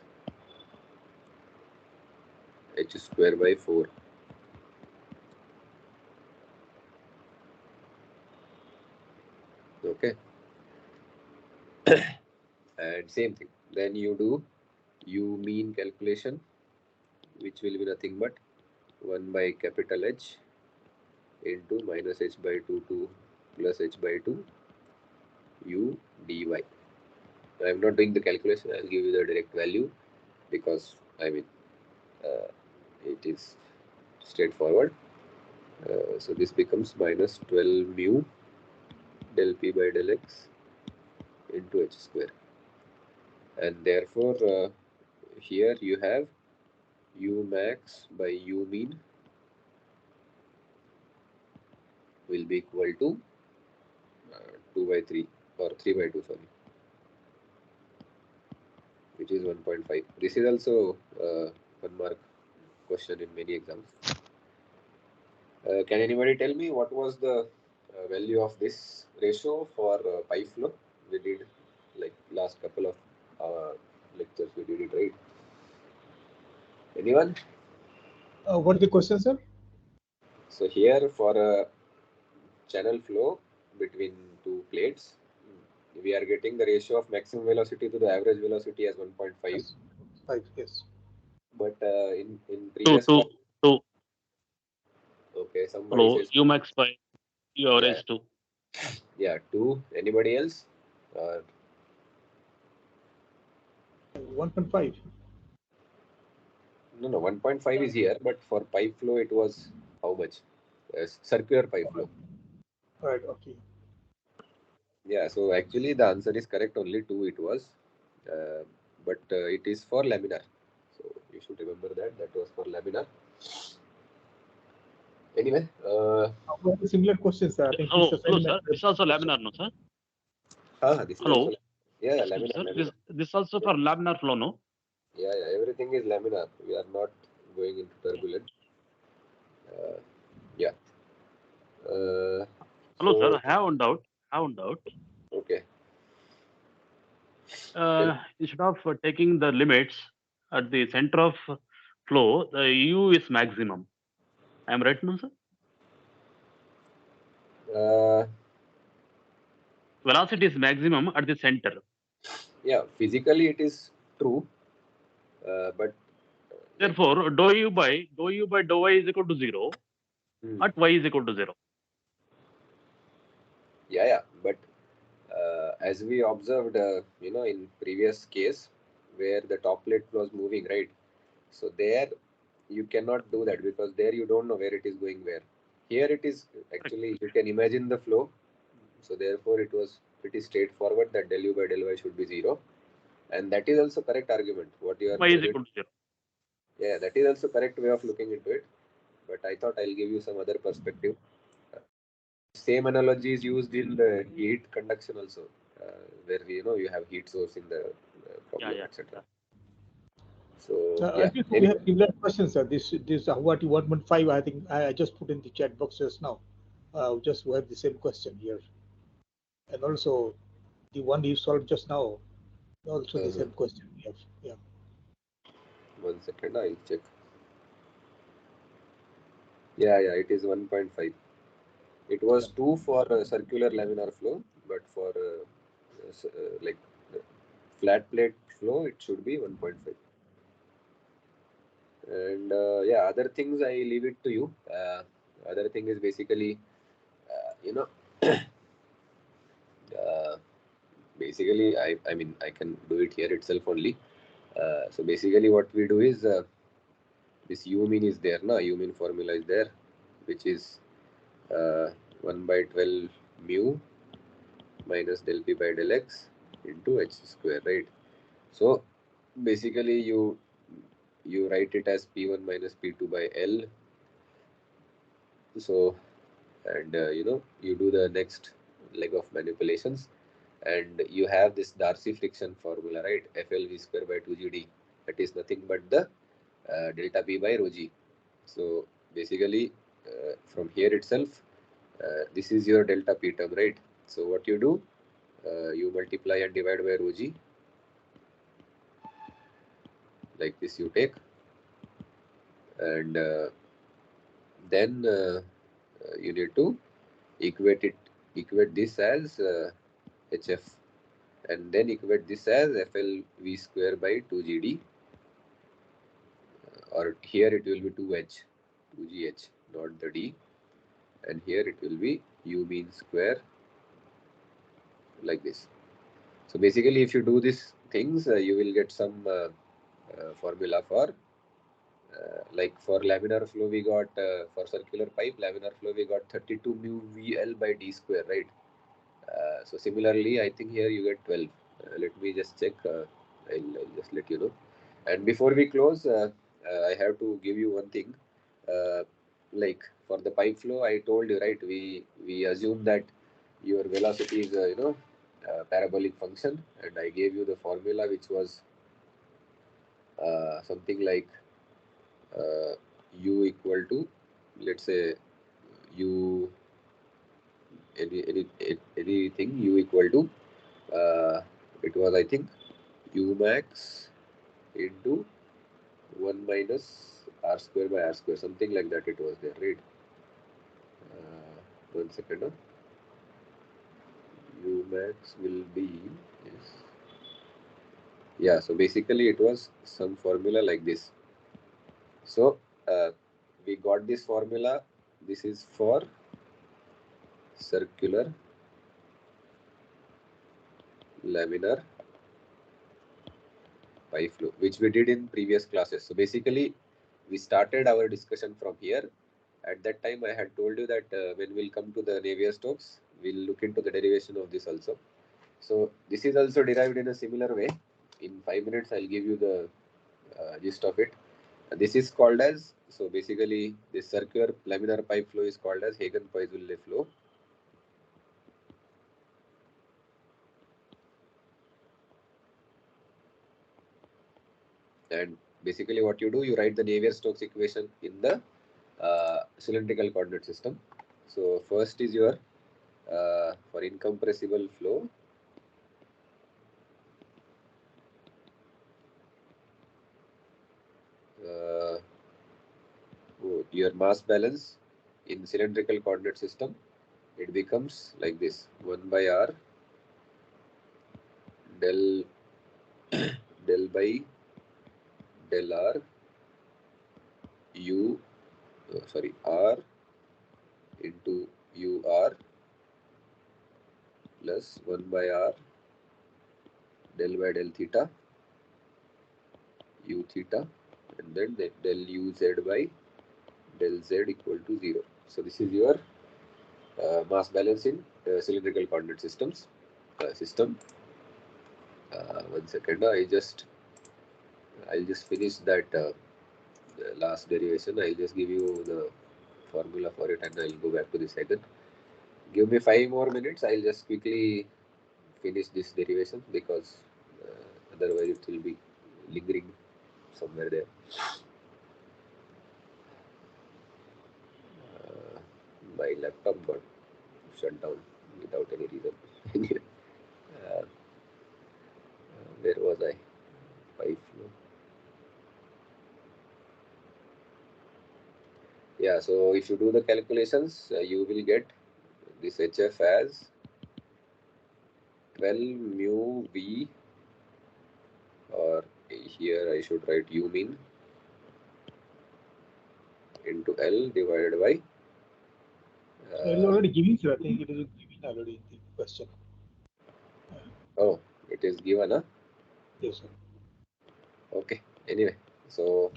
S1: h square by 4. Okay. And same thing. Then you do U mean calculation, which will be nothing but 1 by capital H into minus h by 2 to plus h by 2 U dy. I am not doing the calculation. I will give you the direct value, because I mean it is straightforward. So this becomes minus 12 mu del P by del X into h square, and therefore here you have U max by U mean will be equal to 2 by 3 or 3 by 2, sorry, which is 1.5. This is also 1 mark question in many exams. Can anybody tell me what was the value of this ratio for pipe flow? We did, like, last couple of lectures we did it, right? Anyone?
S2: What is the question, sir?
S1: So here for a channel flow between two plates, we are getting the ratio of maximum velocity to the average velocity as 1.5.
S2: Yes. 1.5. Yes.
S1: But in
S3: Two,
S1: previous
S3: two,
S1: class,
S3: two.
S1: okay, somebody
S3: Flow,
S1: says
S3: Umax 5, U
S1: yeah,
S3: average 2.
S1: yeah, 2. Anybody else?
S2: 1.5.
S1: No, 1.5 is here, but for pipe flow it was how much? Circular pipe flow.
S2: Right. Okay.
S1: Yeah, so actually the answer is correct, only 2 it was, but it is for laminar. So you should remember that was for laminar. Anyway,
S2: We have similar questions, sir. I think
S3: Hello,
S2: this is
S3: hello, sir. This is also laminar, no, sir?
S1: this is
S3: Hello.
S1: also yeah,
S3: Excuse me,
S1: laminar,
S3: sir.
S1: laminar.
S3: This also for laminar flow, no?
S1: Yeah, everything is laminar. We are not going into turbulent. Yeah.
S3: Hello, sir.
S1: So
S3: I have one doubt.
S1: okay.
S3: Instead of taking the limits at the center of flow, the U is maximum. I am right, no, sir? Velocity is maximum at the center.
S1: Yeah, physically it is true, but
S3: Therefore, dou U by dou y is equal to 0 at y is equal to 0.
S1: yeah, but as we observed, in previous case where the top plate was moving, right? So there you cannot do that because there you don't know where it is going where. Here it is actually you can imagine the flow. So therefore it was pretty straightforward that del u by del y should be 0, and that is also correct argument. What you are
S3: Y is
S1: projecting.
S3: equal to 0.
S1: Yeah, that is also correct way of looking into it. But I thought I'll give you some other perspective. Same analogy is used in the heat conduction also, where you have heat source in the problem,
S3: Yeah.
S1: etc. So
S2: I
S1: yeah,
S2: think we have similar questions, sir. This what 1.5. I think I just put in the chat box just now. Just we have the same question here, and also the one you solved just now. Also the same question we have. Yeah.
S1: 1 second, I'll check. Yeah, it is 1.5. It was 2 for circular laminar flow, but for like flat plate flow, it should be 1.5. And yeah, other things I leave it to you. Other thing is basically, basically I mean I can do it here itself only. So basically what we do is this u mean is there, u mean formula is there, which is 1 by 12 mu minus del p by del x into h square, right? So basically you write it as p1 minus p2 by L. So and you do the next leg of manipulations, and you have this Darcy friction formula, right? FLV square by 2GD. That is nothing but the delta P by rho G. So basically from here itself, this is your delta P term, right? So what you do, you multiply and divide by rho G. Like this you take, and then you need to equate this as HF, and then equate this as FLV square by 2GD, or here it will be 2GH, not the D, and here it will be U mean square, like this. So basically if you do these things, you will get some formula for like for laminar flow we got for circular pipe laminar flow we got 32 mu VL by D square, right? So similarly I think here you get 12. Let me just check. I'll just let you know. And before we close, I have to give you one thing. Like for the pipe flow, I told you, right? We assume that your velocity is parabolic function, and I gave you the formula which was something like u equal to, let's say, u anything u equal to it was I think u max into 1 minus r square by r square, something like that it was there, right? 1 second. U max will be, yes, Yeah, so basically it was some formula like this. So we got this formula. This is for circular laminar pipe flow, which we did in previous classes. So basically we started our discussion from here. At that time I had told you that when we'll come to the Navier-Stokes, we'll look into the derivation of this also. So this is also derived in a similar way. In 5 minutes I'll give you the gist of it. This is called as, so basically this circular laminar pipe flow is called as Hagen-Poiseuille flow. And basically what you do, you write the Navier-Stokes equation in the cylindrical coordinate system. So first is your for incompressible flow, your mass balance in cylindrical coordinate system, it becomes like this: 1 by r del del by del r u sorry r into ur plus 1 by r del by del theta u theta, and then del uz by del z equal to 0. So this is your mass balance in cylindrical coordinate systems system. 1 second, I'll just finish that the last derivation. I'll just give you the formula for it and I'll go back to the second. Give me 5 more minutes. I'll just quickly finish this derivation because otherwise it will be lingering somewhere there. My laptop got shut down without any reason. Where was I? Pipe flow. Yeah, so if you do the calculations, you will get this HF as 12 mu V, or here I should write U mean, into L divided by.
S2: It's already given, sir. I think it is given already in the question.
S1: Oh, it is given, huh?
S2: Yes, sir.
S1: Okay. Anyway, so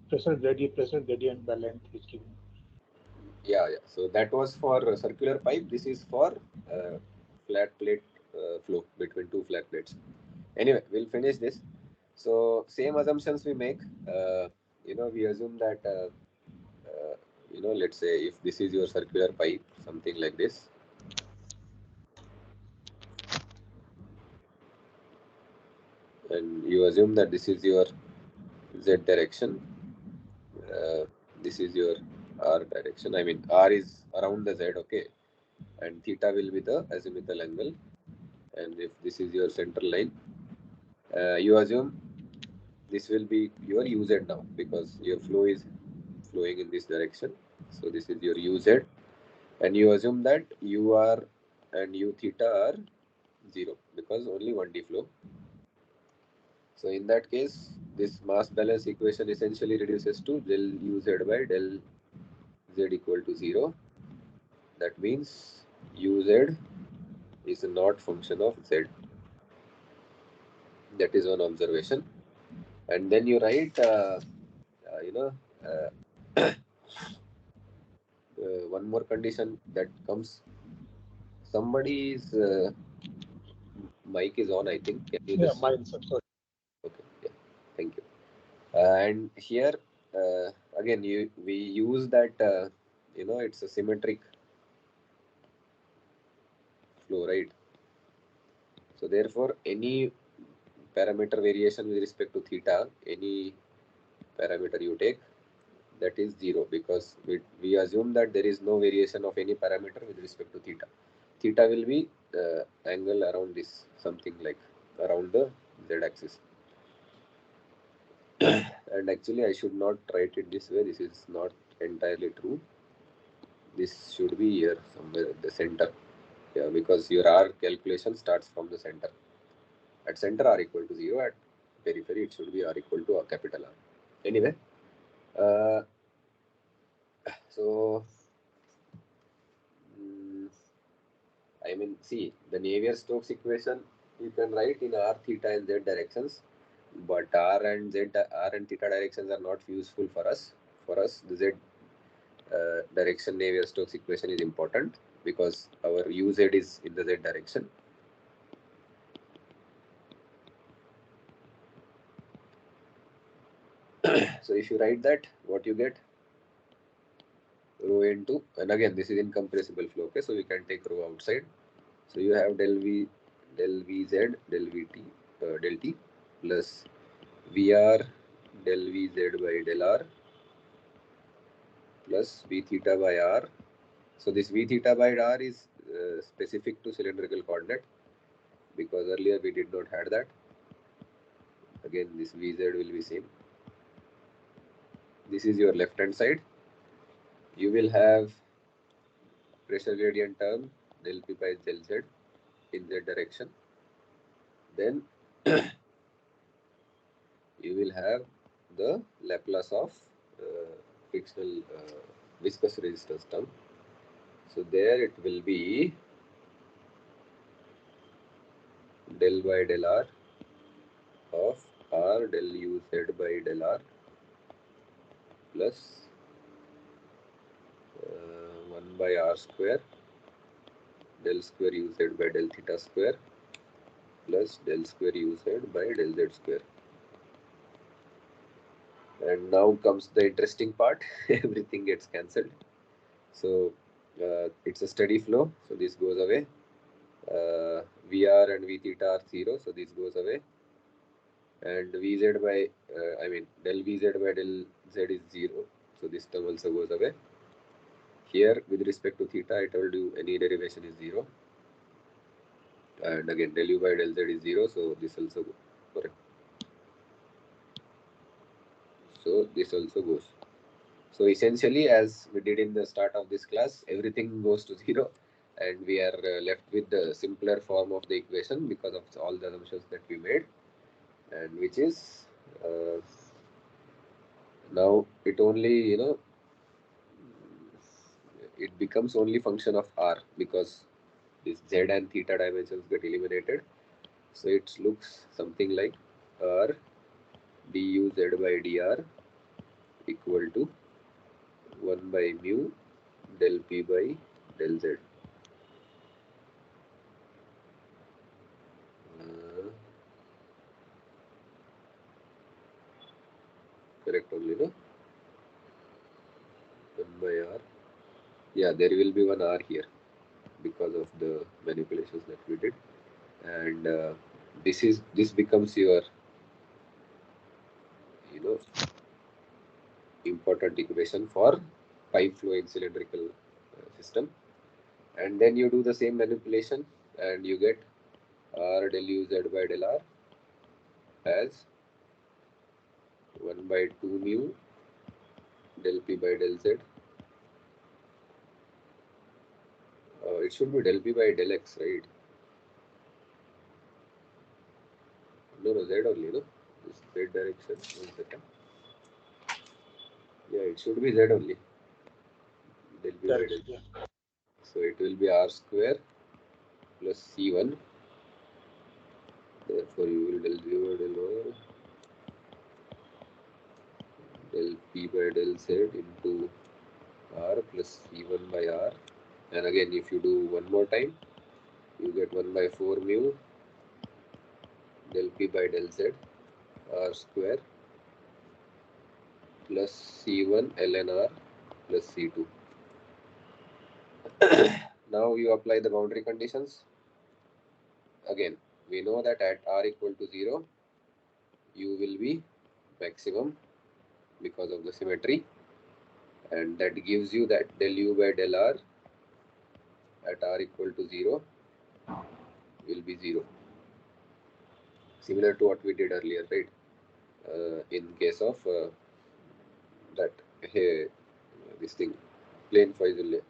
S2: Pressure gradient by length is given.
S1: yeah. So that was for circular pipe. This is for flat plate flow between two flat plates. Anyway, we'll finish this. So same assumptions we make. We assume that let's say if this is your circular pipe, something like this. And you assume that this is your Z direction. This is your R direction. I mean, R is around the Z, okay? And theta will be the azimuthal angle. And if this is your center line, you assume this will be your UZ now because your flow is flowing in this direction. So this is your UZ. And you assume that UR and U theta are 0 because only 1D flow. So in that case, this mass balance equation essentially reduces to del uz by del z equal to 0. That means uz is not function of z. That is one observation. And then you write, one more condition that comes. Somebody's mic is on, I think. Can you just...
S2: mine, sir. Sorry.
S1: Okay, yeah, thank you. And here again we use that it's a symmetric flow, right? So therefore any parameter variation with respect to theta, any parameter you take, that is 0 because we assume that there is no variation of any parameter with respect to theta. Theta will be angle around this, something like around the z axis. And actually I should not write it this way. This is not entirely true. This should be here somewhere at the center. Yeah, because your R calculation starts from the center. At center R equal to 0, at periphery, it should be R equal to capital R. Anyway, so I mean, see, the Navier-Stokes equation you can write in R, theta, and Z directions, but R and theta directions are not useful for us. For us, the Z direction Navier-Stokes equation is important because our UZ is in the Z direction. So if you write that, what you get? Rho into, and again, this is incompressible flow, okay? So we can take rho outside. So you have del V, del Vz, del Vt, del T plus Vr del Vz by del R plus V theta by R. So this V theta by R is specific to cylindrical coordinate because earlier we did not have that. Again, this Vz will be same. This is your left hand side. You will have pressure gradient term del P by del Z in Z direction. Then you will have the Laplace of frictional viscous resistance term. So there it will be del by del R of R del U Z by del R plus 1 by R square del square U Z by del theta square plus del square U Z by del Z square. And now comes the interesting part. Everything gets cancelled. So it's a steady flow. So this goes away. Vr and V theta are 0. So this goes away. And Vz by, del Vz by del Z is 0. So this term also goes away. Here, with respect to theta, I told you any derivation is 0. And again, del U by del Z is 0. So this also goes. Correct. So this also goes. So essentially, as we did in the start of this class, everything goes to 0. And we are left with the simpler form of the equation because of all the assumptions that we made. And which is now it only, it becomes only function of R because this Z and theta dimensions get eliminated. So it looks something like R du Z by dr equal to 1 by mu del P by del Z. Correct only, no? 1 by R. Yeah, there will be one R here because of the manipulations that we did. And this becomes your important equation for pipe flow in cylindrical system. And then you do the same manipulation and you get R del U Z by del R as 1 by 2 mu del P by del Z. It should be del P by del X, right? No, Z only, no? This Z direction. 1 second. Yeah, it should be Z only. Del P by del.
S2: Yeah.
S1: So it will be R square plus C1. Therefore, you will del 0 del O del P by del Z into R plus C1 by R. And again, if you do one more time, you get 1 by 4 mu del P by del Z R square plus C1 ln R plus C2. Now you apply the boundary conditions. Again, we know that at R equal to 0, U will be maximum because of the symmetry. And that gives you that del U by del R at R equal to 0 will be 0. Similar to what we did earlier, right? In case of that this thing, plane Poisson.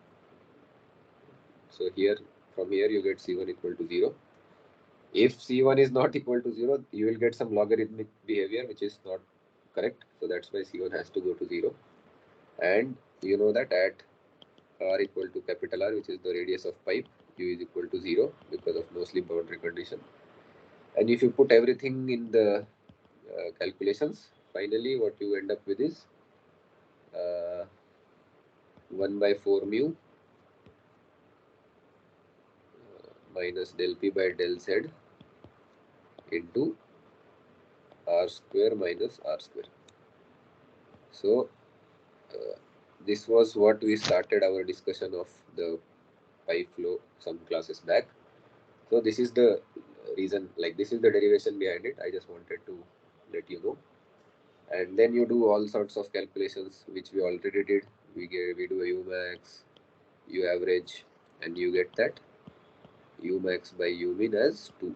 S1: So here, from here you get C1 equal to 0. If C1 is not equal to 0, you will get some logarithmic behavior which is not correct. So that's why C1 has to go to 0. And you know that at R equal to capital R, which is the radius of pipe, U is equal to 0 because of no slip boundary condition. And if you put everything in the calculations, finally what you end up with is 1 by 4 mu minus del P by del Z into R square minus R square. So this was what we started our discussion of the pipe flow some classes back. So this is the reason, like this is the derivation behind it. I just wanted to let you know. And then you do all sorts of calculations which we already did. We do a U max, U average, and you get that U max by U min as 2.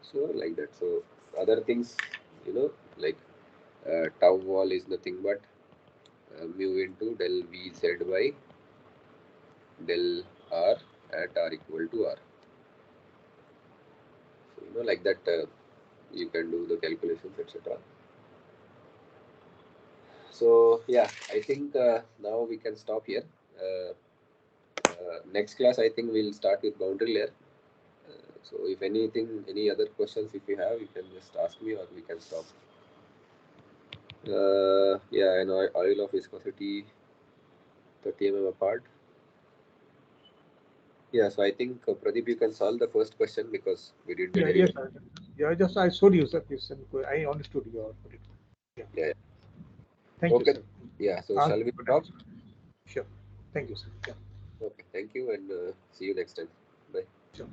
S1: So like that. So other things, like tau wall is nothing but mu into del Vz by del R at R equal to R. So like that you can do the calculations, etc. So yeah, I think now we can stop here. Next class, I think we'll start with boundary layer. So if any other questions if you have, you can just ask me or we can stop. Yeah, and oil of viscosity 30 mm apart. Yeah, so I think Pradeep, you can solve the first question because we did the derivation.
S2: Yes, I showed you, sir. I understood your.
S1: Yeah.
S2: Thank
S1: Okay.
S2: you, sir.
S1: Yeah, so shall we stop?
S2: Sure. Thank you, sir. Yeah.
S1: Okay, thank you and see you next time. Bye.
S2: Sure.